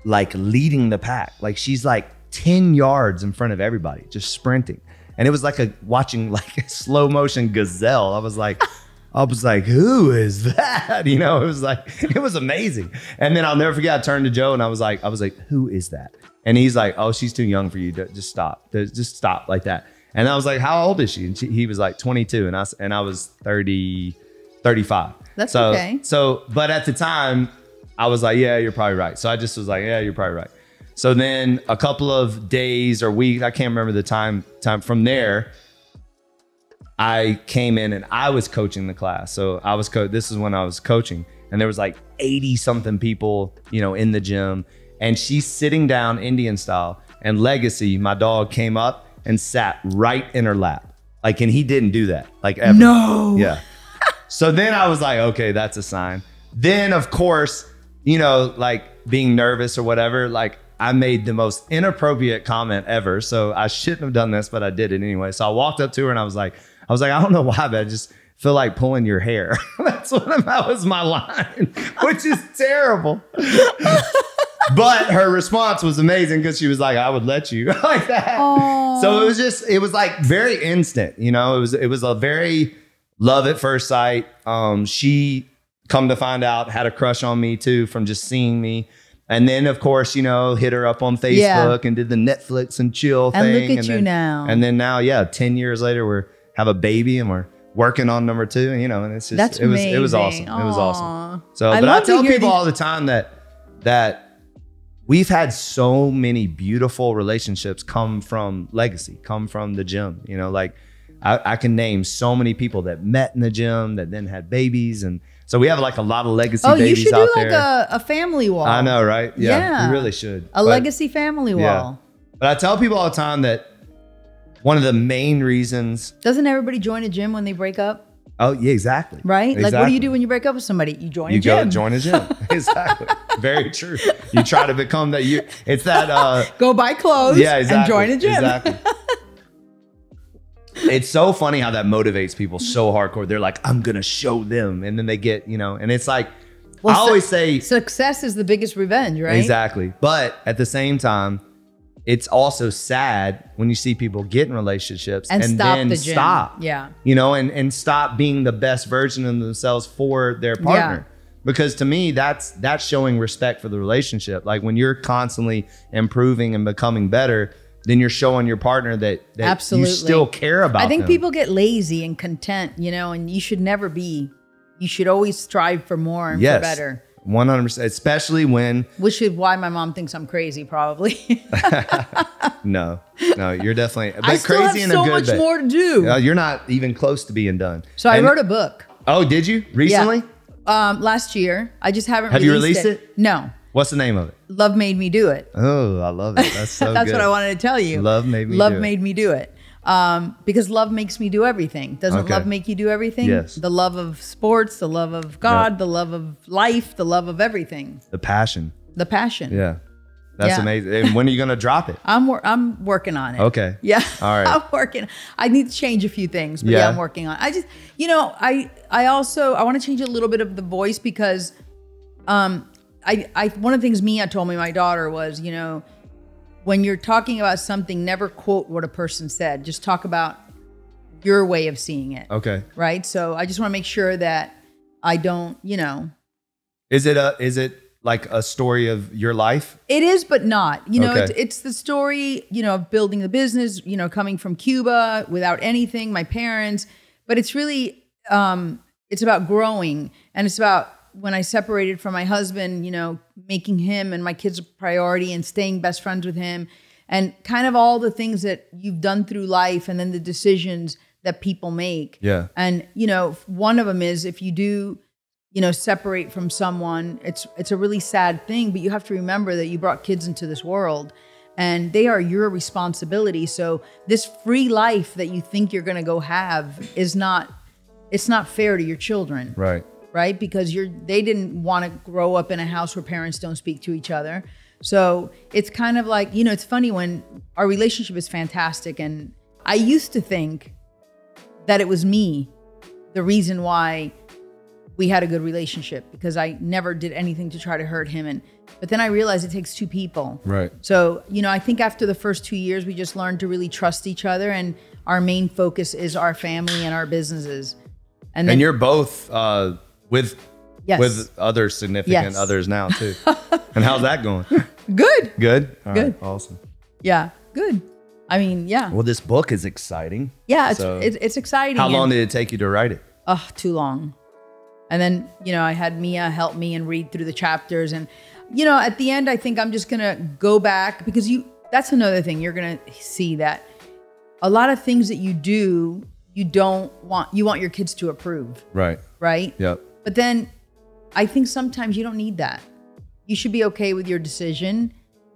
Speaker 2: like leading the pack. Like she's like 10 yards in front of everybody, just sprinting. And it was like watching like a slow motion gazelle. I was like, who is that? You know, it was amazing. And then I'll never forget, I turned to Joe and I was like, who is that? And he's like, oh, she's too young for you. Just stop. Just stop like that. And I was like, how old is she? And he was like 22 and I was 35.
Speaker 1: That's okay.
Speaker 2: So, but at the time I was like, yeah, you're probably right. So I just was like, yeah, you're probably right. So then a couple of days or weeks, I can't remember the time from there, I came in and I was coaching the class. So this is when I was coaching, and there was like 80 something people, you know, in the gym, and she's sitting down Indian style, and Legacy, my dog, came up and sat right in her lap. Like, and he didn't do that, like ever.
Speaker 1: No.
Speaker 2: Yeah. So then I was like, okay, that's a sign. Then of course, you know, like being nervous or whatever, like I made the most inappropriate comment ever. So I shouldn't have done this, but I did it anyway. So I walked up to her and I was like, I don't know why, but I just feel like pulling your hair. That was my line, which is terrible. But her response was amazing because she was like, I would let you like that. Aww. So it was like very instant, you know, it was a very love at first sight. She, come to find out, had a crush on me too from just seeing me. And then, of course, you know, hit her up on Facebook and did the Netflix and chill thing.
Speaker 1: And look at you now.
Speaker 2: And then now, 10 years later, we have a baby and we're working on number 2. And, you know, and it's just, it was awesome. Aww. It was awesome. So, but I tell people all the time that we've had so many beautiful relationships come from Legacy, come from the gym. You know, like I can name so many people that met in the gym that then had babies, and So we have like a lot of legacy
Speaker 1: you
Speaker 2: babies
Speaker 1: should
Speaker 2: out
Speaker 1: do
Speaker 2: there.
Speaker 1: like a family wall.
Speaker 2: I know, right? Yeah, we really should.
Speaker 1: A legacy family wall.
Speaker 2: But I tell people all the time that one of the main reasons.
Speaker 1: Doesn't everybody join a gym when they break up?
Speaker 2: Oh, yeah, exactly.
Speaker 1: Right?
Speaker 2: Exactly.
Speaker 1: Like, what do you do when you break up with somebody? You join a gym.
Speaker 2: You go join a gym. Exactly. Very true. You try to become that. It's that.
Speaker 1: Go buy clothes and join a gym. Exactly.
Speaker 2: It's so funny how that motivates people so hardcore. They're like, I'm going to show them. And then they get, and it's like, I always say.
Speaker 1: Success is the biggest revenge, right?
Speaker 2: Exactly. But at the same time, it's also sad when you see people get in relationships and then stop.
Speaker 1: Yeah.
Speaker 2: And stop being the best version of themselves for their partner. Yeah. Because to me, that's showing respect for the relationship. Like when you're constantly improving and becoming better, then you're showing your partner that
Speaker 1: Absolutely.
Speaker 2: You still care about them.
Speaker 1: I think people get lazy and content, and you should never be. You should always strive for more and for better.
Speaker 2: 100%, especially when.
Speaker 1: Which is why my mom thinks I'm crazy, probably.
Speaker 2: No, you're definitely. But
Speaker 1: I still
Speaker 2: crazy
Speaker 1: have so much more to do.
Speaker 2: You're not even close to being done.
Speaker 1: So I wrote a book.
Speaker 2: Oh, did you recently?
Speaker 1: Yeah. Last year. I just haven't.
Speaker 2: Have you released it?
Speaker 1: No.
Speaker 2: What's the name of it?
Speaker 1: Love Made Me Do It.
Speaker 2: Oh, I love it. That's so
Speaker 1: That's
Speaker 2: good.
Speaker 1: what I wanted to tell you.
Speaker 2: Love made
Speaker 1: me do it. Because love makes me do everything. Doesn't love make you do everything?
Speaker 2: Yes.
Speaker 1: The love of sports, the love of God, the love of life, the love of everything.
Speaker 2: The passion.
Speaker 1: The passion.
Speaker 2: Yeah. That's amazing. And when are you going to drop it?
Speaker 1: I'm working on it.
Speaker 2: Okay.
Speaker 1: Yeah.
Speaker 2: All right.
Speaker 1: I'm working. I need to change a few things, but I'm working on it. I just, I also want to change a little bit of the voice because one of the things Mia told me, my daughter, was, when you're talking about something, never quote what a person said. Just talk about your way of seeing it.
Speaker 2: Okay.
Speaker 1: Right? So I just want to make sure that I don't,
Speaker 2: Is it like a story of your life?
Speaker 1: It is, but not. It's the story, of building the business, coming from Cuba without anything, my parents. But it's really, it's about growing. And it's about when I separated from my husband, making him and my kids a priority and staying best friends with him. And kind of all the things that you've done through life and then the decisions that people make.
Speaker 2: Yeah.
Speaker 1: And, one of them is if you do, separate from someone, it's a really sad thing, but you have to remember that you brought kids into this world and they are your responsibility. So this free life that you think you're going to go have it's not fair to your children.
Speaker 2: Right.
Speaker 1: Right? Because they didn't want to grow up in a house where parents don't speak to each other. So it's kind of like, it's funny when our relationship is fantastic. And I used to think that it was me, the reason why we had a good relationship, because I never did anything to try to hurt him. But then I realized it takes two people.
Speaker 2: Right.
Speaker 1: So, I think after the first 2 years, we just learned to really trust each other. And our main focus is our family and our businesses. And then,
Speaker 2: you're both with other significant others now too. And how's that going?
Speaker 1: Good.
Speaker 2: Good? All
Speaker 1: good.
Speaker 2: Right, awesome.
Speaker 1: Yeah, good. I mean, yeah.
Speaker 2: Well, this book is exciting.
Speaker 1: Yeah, it's exciting.
Speaker 2: How long did it take you to write it?
Speaker 1: Oh, too long. And then, I had Mia help me and read through the chapters. And, at the end, I think I'm just going to go back because that's another thing. You're going to see that a lot of things that you do, you want your kids to approve.
Speaker 2: Right.
Speaker 1: Right?
Speaker 2: Yep.
Speaker 1: But then I think sometimes you don't need that. You should be okay with your decision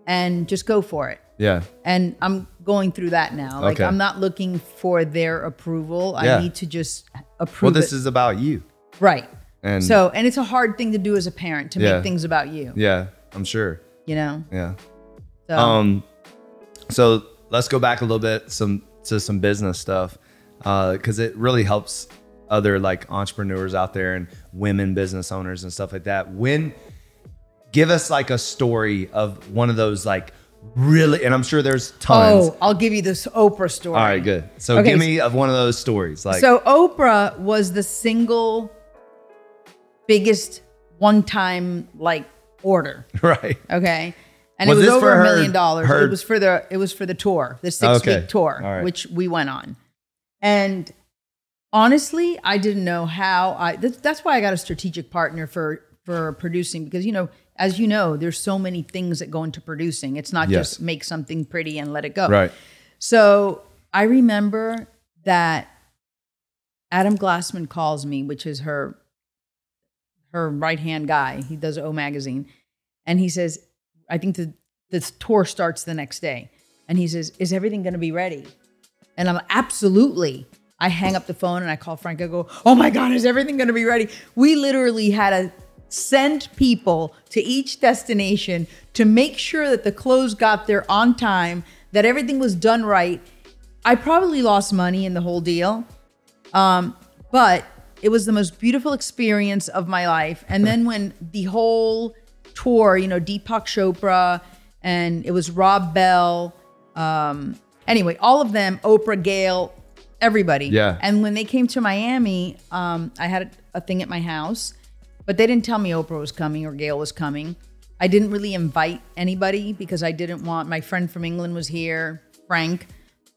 Speaker 1: and just go for it.
Speaker 2: Yeah.
Speaker 1: And I'm going through that now. Like I'm not looking for their approval.
Speaker 2: Yeah.
Speaker 1: I need to just approve.
Speaker 2: Well, this is about you.
Speaker 1: Right.
Speaker 2: And
Speaker 1: it's a hard thing to do as a parent to make things about you.
Speaker 2: Yeah, I'm sure.
Speaker 1: Yeah.
Speaker 2: So let's go back a little bit to some business stuff, because it really helps other like entrepreneurs out there and women business owners and stuff like that. Give us like a story of one of those like really, and I'm sure there's tons.
Speaker 1: Oh, I'll give you this Oprah story.
Speaker 2: All right, good. So give me one of those stories.
Speaker 1: So Oprah was the single biggest one-time like order.
Speaker 2: Right.
Speaker 1: Okay. And it was over $1 million. It was for the tour, the 6-week tour, which we went on. And honestly, I didn't know how that's why I got a strategic partner for producing, because, as you know, there's so many things that go into producing. It's not just make something pretty and let it go.
Speaker 2: Right.
Speaker 1: So I remember that Adam Glassman calls me, which is her her right-hand guy. He does O Magazine. And he says, I think this tour starts the next day. And he says, is everything going to be ready? And I'm like, absolutely. I hang up the phone and I call Frank. I go, oh my God, is everything going to be ready? We literally had to send people to each destination to make sure that the clothes got there on time, that everything was done right. I probably lost money in the whole deal. But it was the most beautiful experience of my life. And then when the whole tour, you know, Deepak Chopra, and it was Rob Bell, anyway, all of them, Oprah, Gail, everybody.
Speaker 2: Yeah.
Speaker 1: And when they came to Miami, I had a thing at my house, but they didn't tell me Oprah was coming or Gail was coming. I didn't really invite anybody because I didn't want, my friend from England was here. Frank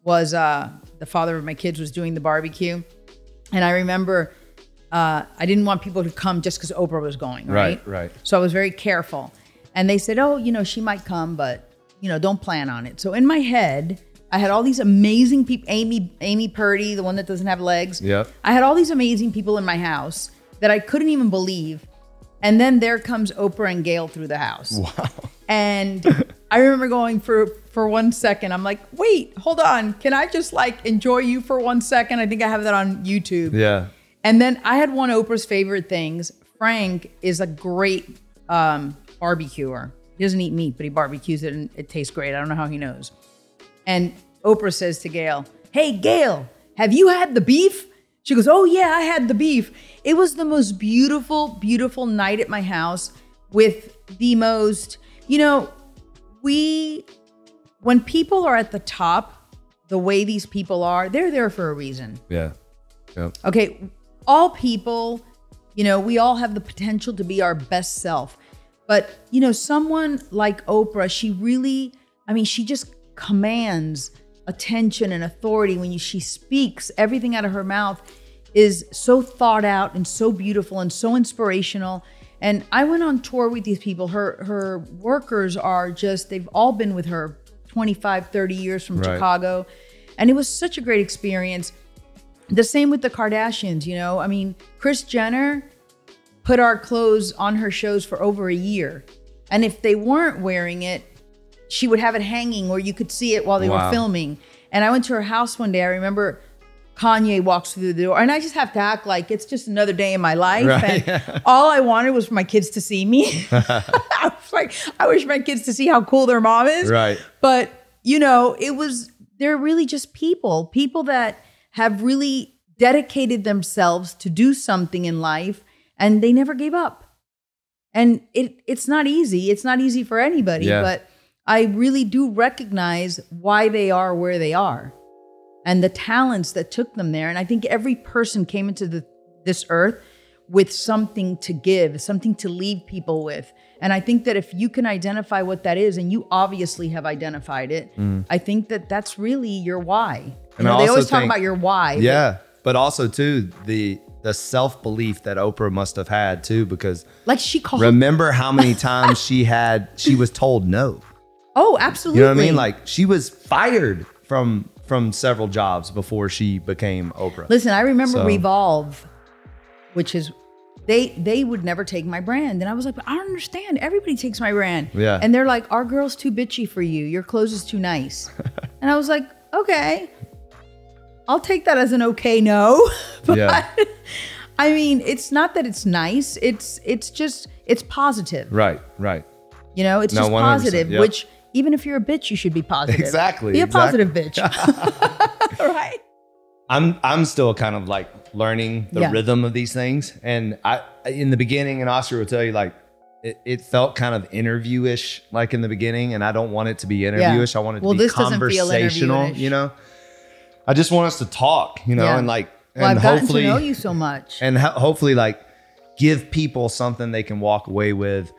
Speaker 1: was, the father of my kids, was doing the barbecue. And I remember, I didn't want people to come just because Oprah was going, right?
Speaker 2: Right.
Speaker 1: So I was very careful. And they said, oh, you know, she might come, but, you know, don't plan on it. So in my head, I had all these amazing people, Amy Purdy, the one that doesn't have legs.
Speaker 2: Yep.
Speaker 1: I had all these amazing people in my house that I couldn't even believe. And then there comes Oprah and Gail through the house.
Speaker 2: Wow.
Speaker 1: And I remember going for 1 second, I'm like, wait, hold on. Can I just like enjoy you for 1 second? I think I have that on YouTube.
Speaker 2: Yeah.
Speaker 1: And then I had one of Oprah's favorite things. Frank is a great barbecuer. He doesn't eat meat, but he barbecues it and it tastes great. I don't know how he knows. And Oprah says to Gail, hey, Gail, have you had the beef? She goes, oh yeah, I had the beef. It was the most beautiful, beautiful night at my house with the most, you know, when people are at the top, the way these people are, they're there for a reason.
Speaker 2: Yeah. Yep.
Speaker 1: Okay. All people, you know, we all have the potential to be our best self. But, you know, someone like Oprah, she really, I mean, she just commands attention and authority when she speaks. Everything out of her mouth is so thought out and so beautiful and so inspirational. And I went on tour with these people. Her workers are just, they've all been with her 25, 30 years from Chicago. And it was such a great experience. The same with the Kardashians, you know. I mean, Kris Jenner put our clothes on her shows for over a year. And if they weren't wearing it, she would have it hanging where you could see it while they were filming. And I went to her house one day. I remember Kanye walks through the door, and I just have to act like it's just another day in my life.
Speaker 2: Right.
Speaker 1: And all I wanted was for my kids to see me. I was like, I wish my kids to see how cool their mom is.
Speaker 2: Right.
Speaker 1: But, you know, they're really just people that have really dedicated themselves to do something in life, and they never gave up. And it's not easy. It's not easy for anybody, but I really do recognize why they are where they are and the talents that took them there. And I think every person came into this earth with something to give, something to leave people with. And I think that if you can identify what that is, and you obviously have identified it, I think that that's really your why. You know, they always talk about your why.
Speaker 2: Yeah, but also too, the self-belief that Oprah must have had too, because
Speaker 1: like she called.
Speaker 2: Remember how many times she was told no.
Speaker 1: Oh, absolutely.
Speaker 2: You know what I mean? Like she was fired from several jobs before she became Oprah.
Speaker 1: Listen, I remember Revolve, which is, they would never take my brand. And I was like, I don't understand. Everybody takes my brand.
Speaker 2: Yeah.
Speaker 1: And they're like, our girl's too bitchy for you. Your clothes is too nice. And I was like, okay, I'll take that as an okay no. But I mean, it's not that it's nice. It's just, it's positive.
Speaker 2: Right.
Speaker 1: You know, it's just positive, which even if you're a bitch, you should be positive.
Speaker 2: Exactly.
Speaker 1: Be a positive bitch. Right.
Speaker 2: I'm still kind of like learning the rhythm of these things. And in the beginning, and Oscar will tell you, like, it felt kind of interview-ish, like in the beginning. And I don't want it to be interview-ish. I want it to be conversational, you know? I just want us to talk, you know, and like,
Speaker 1: well,
Speaker 2: and
Speaker 1: I've gotten to know you so much.
Speaker 2: And hopefully like give people something they can walk away with,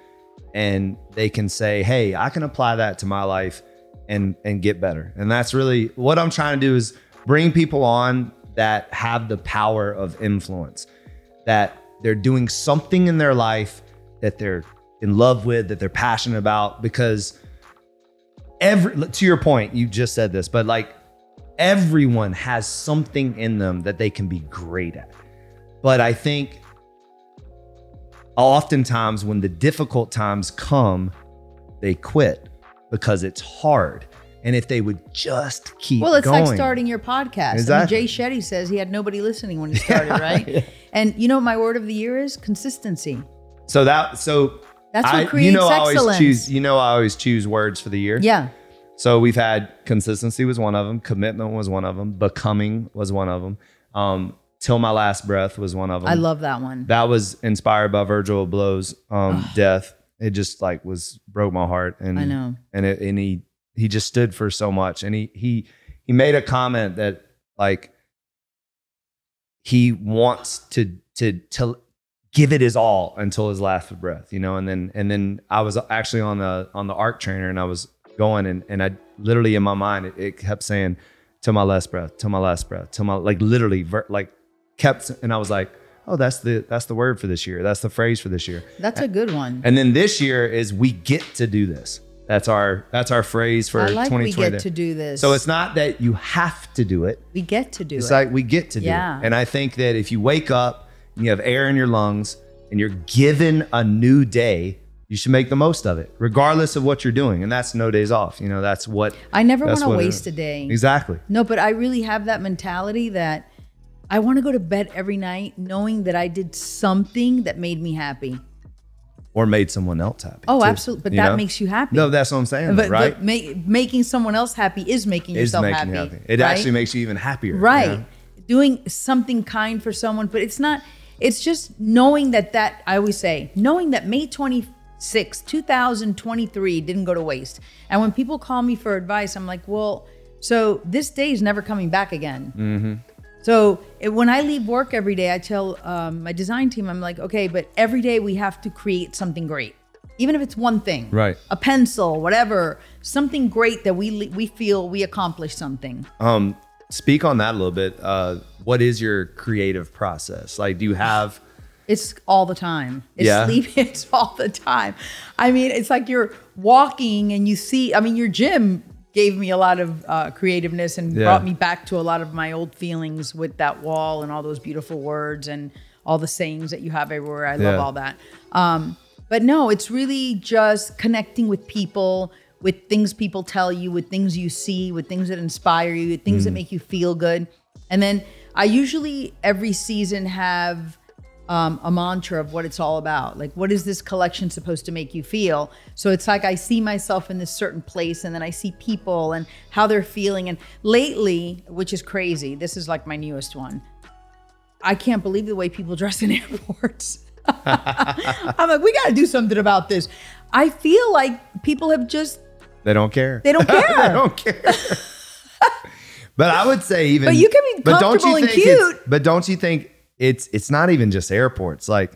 Speaker 2: and they can say, hey, I can apply that to my life and get better. And that's really what I'm trying to do, is bring people on that have the power of influence, that they're doing something in their life that they're in love with, that they're passionate about. Because to your point, you just said this, but like everyone has something in them that they can be great at. But I think oftentimes when the difficult times come, they quit because it's hard. And if they would just keep going.
Speaker 1: Well, it's like starting your podcast.
Speaker 2: Exactly.
Speaker 1: I mean, Jay Shetty says he had nobody listening when he started, right? Yeah. And you know what my word of the year is? Consistency.
Speaker 2: So that's what
Speaker 1: creates excellence.
Speaker 2: I always choose words for the year.
Speaker 1: Yeah.
Speaker 2: So we've had consistency was one of them. Commitment was one of them. Becoming was one of them. Till my last breath was one of them.
Speaker 1: I love that one.
Speaker 2: That was inspired by Virgil Abloh's death. It just like broke my heart. And
Speaker 1: I know.
Speaker 2: And he just stood for so much. And he made a comment that like he wants to give it his all until his last breath, you know. And then I was actually on the ARC trainer, and I was going, and I literally in my mind it kept saying till my last breath, till my last breath, till my kept, and I was like, oh, that's the word for this year. That's the phrase for this year.
Speaker 1: That's a good one.
Speaker 2: And then this year is we get to do this. That's our phrase for 2020.
Speaker 1: We get to do this.
Speaker 2: So it's not that you have to do it.
Speaker 1: We get to do it.
Speaker 2: It's like we get to do it. And I think that if you wake up and you have air in your lungs and you're given a new day, you should make the most of it, regardless of what you're doing. And that's no days off. You know, that's what
Speaker 1: I never want to waste a day.
Speaker 2: Exactly.
Speaker 1: No, but I really have that mentality that I want to go to bed every night knowing that I did something that made me happy.
Speaker 2: Or made someone else happy.
Speaker 1: Oh,
Speaker 2: too,
Speaker 1: absolutely. But that makes you happy.
Speaker 2: No, that's what I'm saying, right?
Speaker 1: But making someone else happy is making yourself happy.
Speaker 2: It actually makes you even happier.
Speaker 1: Right.
Speaker 2: You know?
Speaker 1: Doing something kind for someone, but it's just knowing that I always say, knowing that May 26, 2023 didn't go to waste. And when people call me for advice, I'm like, well, so this day is never coming back again. Mm-hmm. So when I leave work every day, I tell my design team, I'm like, okay, but every day we have to create something great. Even if it's one thing,
Speaker 2: right? A
Speaker 1: pencil, whatever, something great that we feel we accomplished something.
Speaker 2: Speak on that a little bit. What is your creative process? Like, do you have...
Speaker 1: It's all the time. It's all the time. I mean, it's like you're walking and you see, your gym gave me a lot of creativeness and brought me back to a lot of my old feelings with that wall and all those beautiful words and all the sayings that you have everywhere. I love all that. But no, it's really just connecting with people, with things people tell you, with things you see, with things that inspire you, with things that make you feel good. And then I usually every season have a mantra of what it's all about. Like, what is this collection supposed to make you feel? So it's like I see myself in this certain place, and then I see people and how they're feeling. And lately, which is crazy, this is like my newest one, I can't believe the way people dress in airports. I'm like, we got to do something about this. I feel like people have just...
Speaker 2: They don't care.
Speaker 1: They don't care.
Speaker 2: They don't care. But I would say even...
Speaker 1: But you can be comfortable and cute.
Speaker 2: But don't you think it's not even just airports? Like,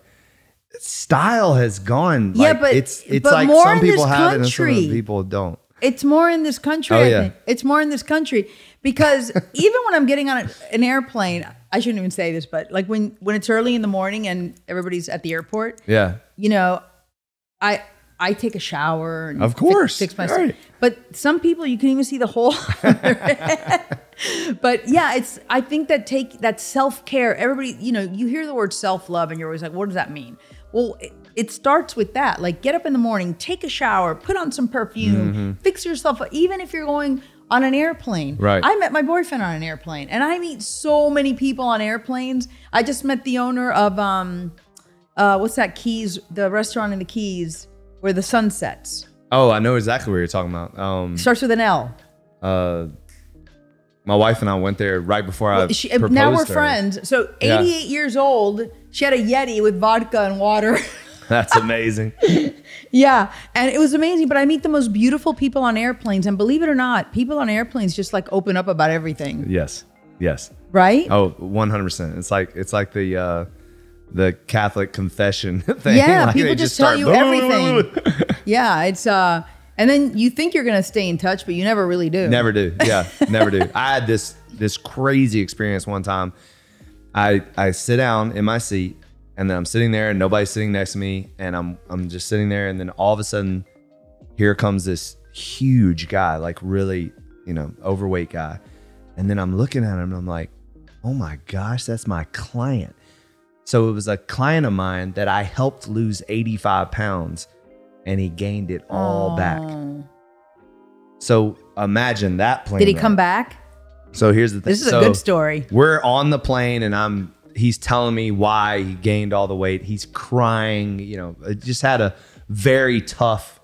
Speaker 2: style has gone.
Speaker 1: Yeah,
Speaker 2: like,
Speaker 1: but
Speaker 2: it's
Speaker 1: but
Speaker 2: like
Speaker 1: more
Speaker 2: some
Speaker 1: in
Speaker 2: people
Speaker 1: this
Speaker 2: have it and
Speaker 1: country.
Speaker 2: some people don't.
Speaker 1: It's more in this country, I think. It's more in this country. Because even when I'm getting on an airplane, I shouldn't even say this, but like when it's early in the morning and everybody's at the airport, you know, I take a shower and
Speaker 2: of course
Speaker 1: fix myself. Right. But some people, you can even see the hole on their head. But yeah, I think that self-care, everybody, you know, you hear the word self-love and you're always like, what does that mean? Well, it starts with that. Like, get up in the morning, take a shower, put on some perfume, fix yourself up, even if you're going on an airplane.
Speaker 2: Right.
Speaker 1: I met my boyfriend on an airplane, and I meet so many people on airplanes. I just met the owner of what's that Keys, the restaurant in the Keys where the sun sets.
Speaker 2: Oh, I know exactly what you're talking about.
Speaker 1: Starts with an L.
Speaker 2: My wife and I went there right before I proposed
Speaker 1: now we're
Speaker 2: to her.
Speaker 1: Friends. So 88 years old, she had a Yeti with vodka and water.
Speaker 2: That's amazing.
Speaker 1: Yeah, and it was amazing. But I meet the most beautiful people on airplanes, and believe it or not, people on airplanes just like open up about everything.
Speaker 2: Yes.
Speaker 1: Right?
Speaker 2: Oh, 100%. It's like the Catholic confession thing.
Speaker 1: Yeah,
Speaker 2: like
Speaker 1: people just tell you everything. Yeah, it's and then you think you're gonna stay in touch, but you never really do.
Speaker 2: Never do. Yeah, never do. I had this crazy experience one time. I sit down in my seat, and then I'm sitting there, and nobody's sitting next to me, and I'm just sitting there, and then all of a sudden, here comes this huge guy, like really, you know, overweight guy, and then I'm looking at him, and I'm like, oh my gosh, that's my client. So it was a client of mine that I helped lose 85 pounds and he gained it all back. So imagine that plane.
Speaker 1: Did he
Speaker 2: ride.
Speaker 1: come back?
Speaker 2: So here's the thing.
Speaker 1: This is a good story.
Speaker 2: We're on the plane and he's telling me why he gained all the weight. He's crying, you know, it just had a very tough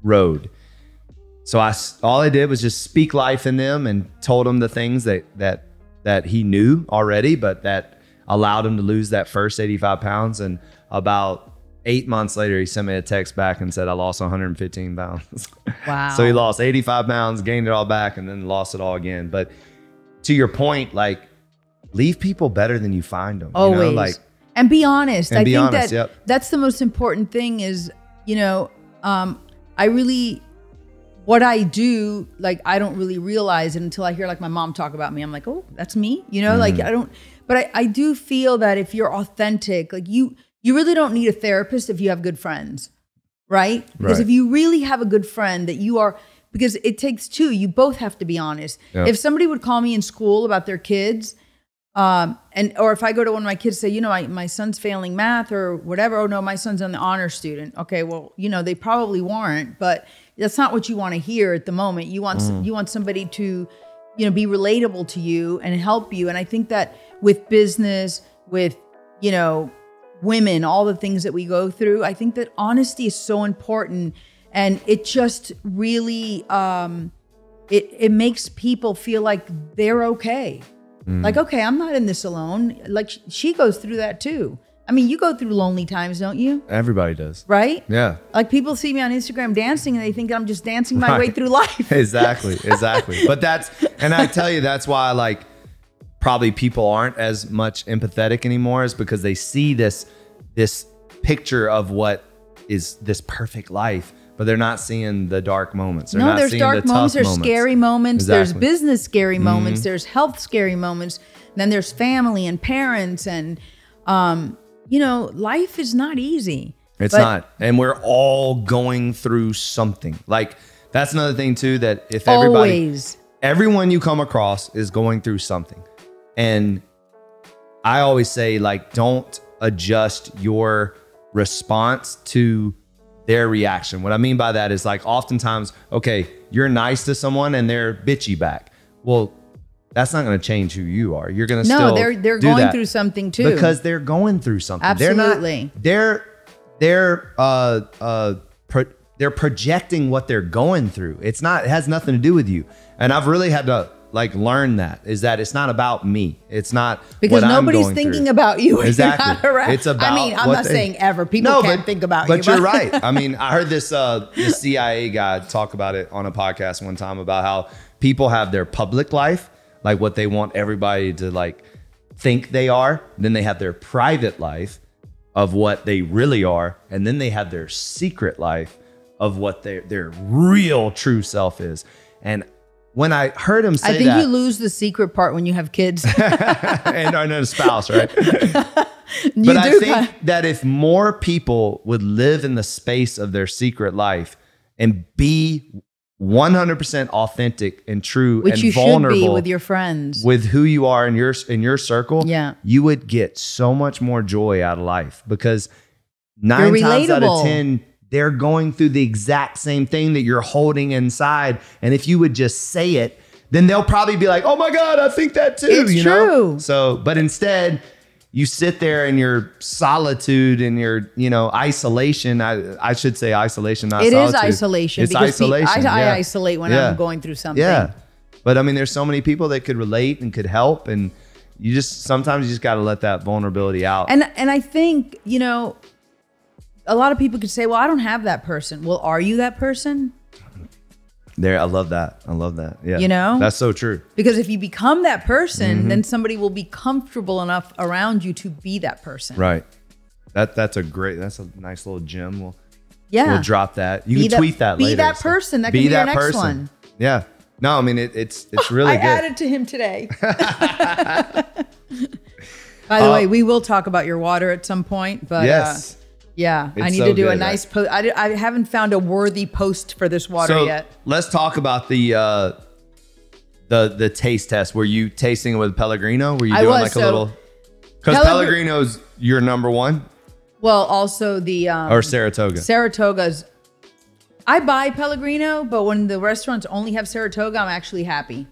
Speaker 2: road. So all I did was just speak life in them and told him the things that he knew already, but that allowed him to lose that first 85 pounds. And about 8 months later, he sent me a text back and said, I lost 115 pounds.
Speaker 1: Wow.
Speaker 2: So he lost 85 pounds, gained it all back, and then lost it all again. But to your point, like, leave people better than you find them.
Speaker 1: Always.
Speaker 2: You know? Like,
Speaker 1: and be honest.
Speaker 2: And
Speaker 1: I
Speaker 2: be
Speaker 1: think
Speaker 2: honest,
Speaker 1: that's the most important thing is, you know, what I do, like, I don't really realize it until I hear like my mom talk about me. I'm like, oh, that's me, you know, like but I do feel that if you're authentic, like you really don't need a therapist if you have good friends, right? Because if you really have a good friend because it takes two, you both have to be honest. Yep. If somebody would call me in school about their kids, or if I go to one of my kids say, you know, my son's failing math or whatever. Oh no, my son's an honor student. Okay, well, you know, they probably weren't, but that's not what you want to hear at the moment. You want somebody to, you know, be relatable to you and help you. And I think that with business, with, you know, women, all the things that we go through, I think that honesty is so important. And it just really, it makes people feel like they're okay. Like, okay, I'm not in this alone. Like she goes through that too. I mean, you go through lonely times, don't you?
Speaker 2: Everybody does.
Speaker 1: Right?
Speaker 2: Yeah. Like
Speaker 1: people see me on Instagram dancing and they think I'm just dancing my way through life.
Speaker 2: Exactly. But and I tell you, that's why like probably people aren't as much empathetic anymore, is because they see this picture of what is this perfect life, but they're not seeing the dark moments. They're not
Speaker 1: there's
Speaker 2: seeing
Speaker 1: dark
Speaker 2: the
Speaker 1: moments,
Speaker 2: tough
Speaker 1: there's scary moments,
Speaker 2: Exactly.
Speaker 1: There's business scary moments, there's health scary moments, then there's family and parents and you know, life is not easy.
Speaker 2: It's not. And we're all going through something. Like, that's another thing too, that if everyone you come across is going through something. And I always say, like, don't adjust your response to their reaction. What I mean by that is, like, oftentimes, okay, you're nice to someone and they're bitchy back. Well, that's not going to change who you are. You're going to still
Speaker 1: they're going through something too.
Speaker 2: Because they're going through something.
Speaker 1: Absolutely.
Speaker 2: They're projecting what they're going through. It has nothing to do with you. And I've really had to like learn that it's not about me. It's not
Speaker 1: because
Speaker 2: what
Speaker 1: nobody's
Speaker 2: I'm going
Speaker 1: thinking
Speaker 2: through.
Speaker 1: about you.
Speaker 2: Exactly. It's about.
Speaker 1: I mean, I'm not saying ever. People can't think about you.
Speaker 2: But you're right. I mean, I heard this CIA guy talk about it on a podcast one time about how people have their public life, like what they want everybody to like think they are. Then they have their private life of what they really are. And then they have their secret life of what their real true self is. And when I heard him say that,
Speaker 1: I think you lose the secret part when you have kids.
Speaker 2: and a spouse, right? But I think that if more people would live in the space of their secret life and be 100% authentic and true and
Speaker 1: you
Speaker 2: vulnerable
Speaker 1: should be with your friends,
Speaker 2: with who you are in your circle,
Speaker 1: yeah,
Speaker 2: you would get so much more joy out of life, because 9 times out of 10 they're going through the exact same thing that you're holding inside. And if you would just say it, then they'll probably be like, oh my God, I think that too.
Speaker 1: It's true.
Speaker 2: Know? So, but instead you sit there in your solitude and your, isolation. I should say isolation, not solitude. It is
Speaker 1: isolation.
Speaker 2: It's isolation.
Speaker 1: I isolate when I'm going through something.
Speaker 2: Yeah. But I mean, there's so many people that could relate and could help. And sometimes you just got to let that vulnerability out.
Speaker 1: And I think, a lot of people could say, well, I don't have that person. Well, are you that person?
Speaker 2: I love that. Yeah. That's so true.
Speaker 1: Because if you become that person, then somebody will be comfortable enough around you to be that person.
Speaker 2: Right. That's a nice little gem. We'll drop that. You can tweet that later.
Speaker 1: Be that person. That can be your next one.
Speaker 2: Yeah. No, I mean, it's really good.
Speaker 1: I added to him today. By the way, we will talk about your water at some point, but
Speaker 2: yes.
Speaker 1: Yeah, I need to do a nice post. I haven't found a worthy post for this water yet.
Speaker 2: Let's talk about the taste test. Were you tasting it with Pellegrino? Were you doing like a little Because Pellegrino's your number one?
Speaker 1: Well, also the...
Speaker 2: or Saratoga?
Speaker 1: Saratoga's... I buy Pellegrino, but when the restaurants only have Saratoga, I'm actually happy.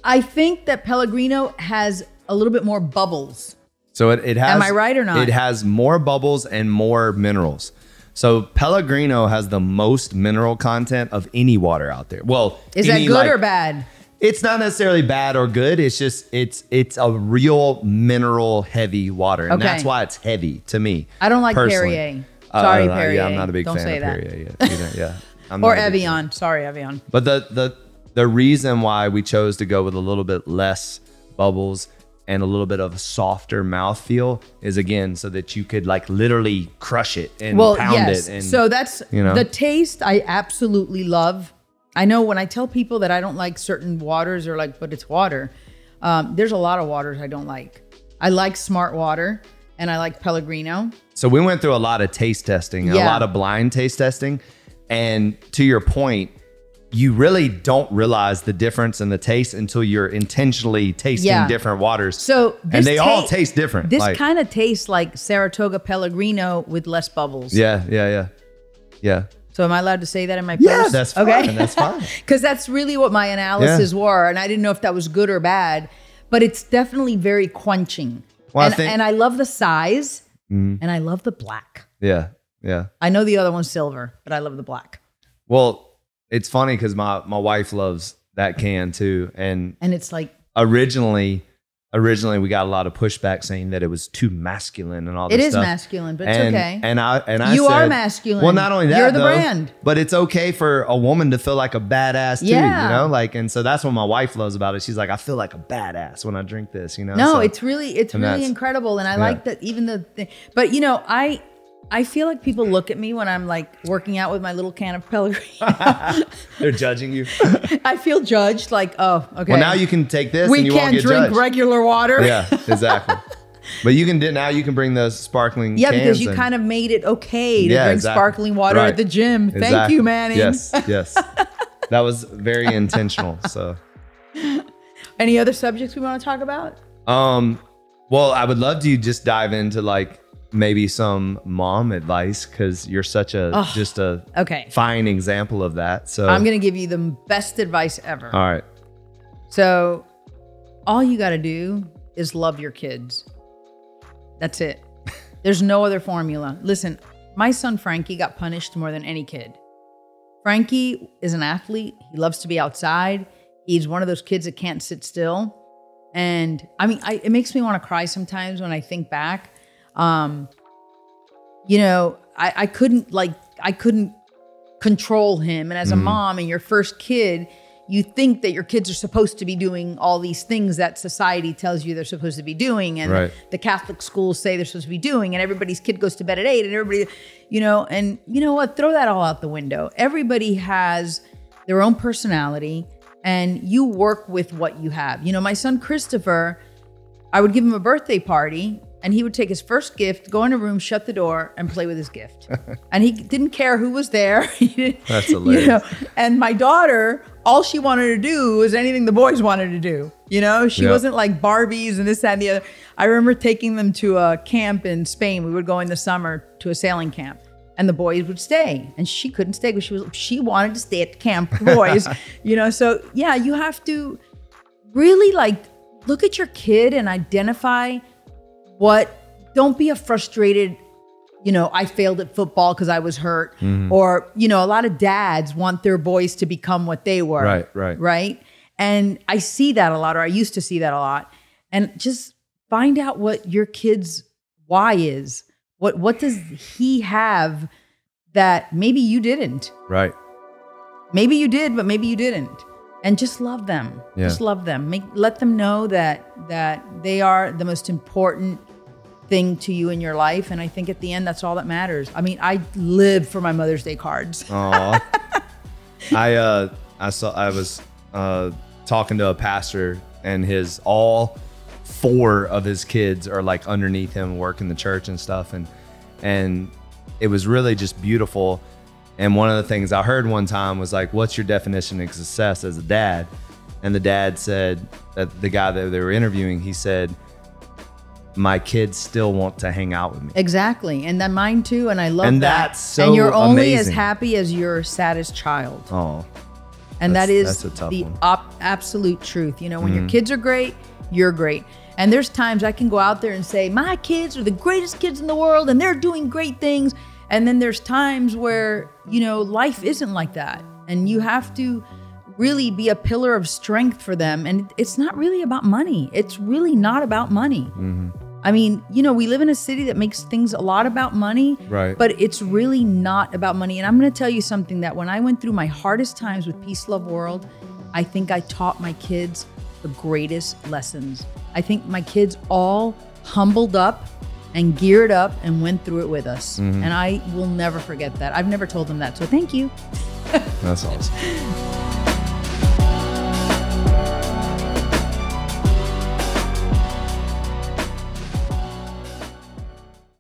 Speaker 1: I think that Pellegrino has a little bit more bubbles.
Speaker 2: So it has...
Speaker 1: Am I right or not?
Speaker 2: It has more bubbles and more minerals. So Pellegrino has the most mineral content of any water out there. Well,
Speaker 1: is that good or bad?
Speaker 2: It's not necessarily bad or good. It's just it's a real mineral heavy water, and that's why it's heavy to me.
Speaker 1: I don't like Perrier. Sorry, Perrier.
Speaker 2: Yeah, I'm not a big fan of Perrier either. Yeah,
Speaker 1: or Evian. Sorry, Evian.
Speaker 2: But the reason why we chose to go with a little bit less bubbles and a little bit of a softer mouthfeel is, again, so that you could like literally crush it and pound it. And,
Speaker 1: so that's the taste I absolutely love. I know when I tell people that I don't like certain waters, they're like, but it's water. There's a lot of waters I don't like. I like Smart Water and I like Pellegrino. So
Speaker 2: we went through a lot of taste testing, a lot of blind taste testing. And to your point, you really don't realize the difference in the taste until you're intentionally tasting different waters.
Speaker 1: So
Speaker 2: and they all taste different.
Speaker 1: This kind of tastes like Saratoga Pellegrino with less bubbles.
Speaker 2: Yeah.
Speaker 1: So am I allowed to say that in my post?
Speaker 2: Yeah, that's fine. Okay. That's fine.
Speaker 1: Because that's really what my analysis were. And I didn't know if that was good or bad. But it's definitely very quenching. Well, and I love the size. And I love the black.
Speaker 2: Yeah.
Speaker 1: I know the other one's silver, but I love the black.
Speaker 2: Well, it's funny because my wife loves that can too. And
Speaker 1: it's like...
Speaker 2: Originally we got a lot of pushback saying that it was too masculine and all this stuff.
Speaker 1: It is masculine, but it's okay.
Speaker 2: And I
Speaker 1: you
Speaker 2: said,
Speaker 1: are masculine.
Speaker 2: Well, not only that,
Speaker 1: you're the brand.
Speaker 2: But it's okay for a woman to feel like a badass too, you know? Like, and so that's what my wife loves about it. She's like, I feel like a badass when I drink this, you know?
Speaker 1: No,
Speaker 2: so,
Speaker 1: it's really incredible. And I like that even the thing. But you know, I feel like people look at me when I'm like working out with my little can of Pellegrino.
Speaker 2: They're judging you.
Speaker 1: I feel judged, like, oh, okay.
Speaker 2: Well, now you can take this and you won't get judged. We can't drink
Speaker 1: regular water.
Speaker 2: Yeah, exactly. But now you can bring the sparkling cans.
Speaker 1: Because you kind of made it okay to drink sparkling water at the gym. Exactly. Thank you, Manning.
Speaker 2: Yes. That was very intentional. So,
Speaker 1: any other subjects we want to talk about?
Speaker 2: Well, I would love to just dive into like maybe some mom advice, because you're such a fine example of that. So
Speaker 1: I'm gonna give you the best advice ever.
Speaker 2: All right.
Speaker 1: So all you got to do is love your kids. That's it. There's no other formula. Listen, my son Frankie got punished more than any kid. Frankie is an athlete. He loves to be outside. He's one of those kids that can't sit still. And I mean, it makes me want to cry sometimes when I think back. You know, I couldn't control him. And as a mom and your first kid, you think that your kids are supposed to be doing all these things that society tells you they're supposed to be doing. And the Catholic schools say they're supposed to be doing, and everybody's kid goes to bed at 8 and everybody, you know, and you know what, throw that all out the window. Everybody has their own personality and you work with what you have. You know, my son Christopher, I would give him a birthday party and he would take his first gift, go in a room, shut the door, and play with his gift. And he didn't care who was there.
Speaker 2: That's hilarious.
Speaker 1: You know? And my daughter, all she wanted to do was anything the boys wanted to do. You know, she wasn't like Barbies and this, that, and the other. I remember taking them to a camp in Spain. We would go in the summer to a sailing camp. And the boys would stay. And she couldn't stay because she wanted to stay at the camp, the boys. You know, so yeah, you have to really like look at your kid and identify don't be a frustrated, you know, I failed at football because I was hurt. Or, you know, a lot of dads want their boys to become what they were. Right. And I see that a lot, or I used to see that a lot. And just find out what your kid's why is. What does he have that maybe you didn't?
Speaker 2: Right.
Speaker 1: Maybe you did, but maybe you didn't. And just love them. Yeah. Just love them. Let them know that they are the most important thing to you in your life. And I think at the end, that's all that matters. I mean, I live for my Mother's Day cards.
Speaker 2: Aww. I was talking to a pastor, and all 4 of his kids are like underneath him, working the church and stuff. And it was really just beautiful. And one of the things I heard one time was like, what's your definition of success as a dad? And the dad said, that the guy that they were interviewing, he said, my kids still want to hang out with me.
Speaker 1: Exactly. And then mine too. And I love
Speaker 2: and
Speaker 1: that.
Speaker 2: That's so
Speaker 1: and you're only
Speaker 2: amazing.
Speaker 1: as happy as your saddest child.
Speaker 2: Oh.
Speaker 1: And that is
Speaker 2: the
Speaker 1: absolute truth. You know, when your kids are great, you're great. And there's times I can go out there and say, my kids are the greatest kids in the world and they're doing great things. And then there's times where, you know, life isn't like that. And you have to really be a pillar of strength for them. And it's not really about money. It's really not about money. I mean, you know, we live in a city that makes things a lot about money,
Speaker 2: right?
Speaker 1: But it's really not about money. And I'm going to tell you something that when I went through my hardest times with Peace Love World, I think I taught my kids the greatest lessons. I think my kids all humbled up and geared up and went through it with us. And I will never forget that. I've never told them that. So thank you.
Speaker 2: That's awesome.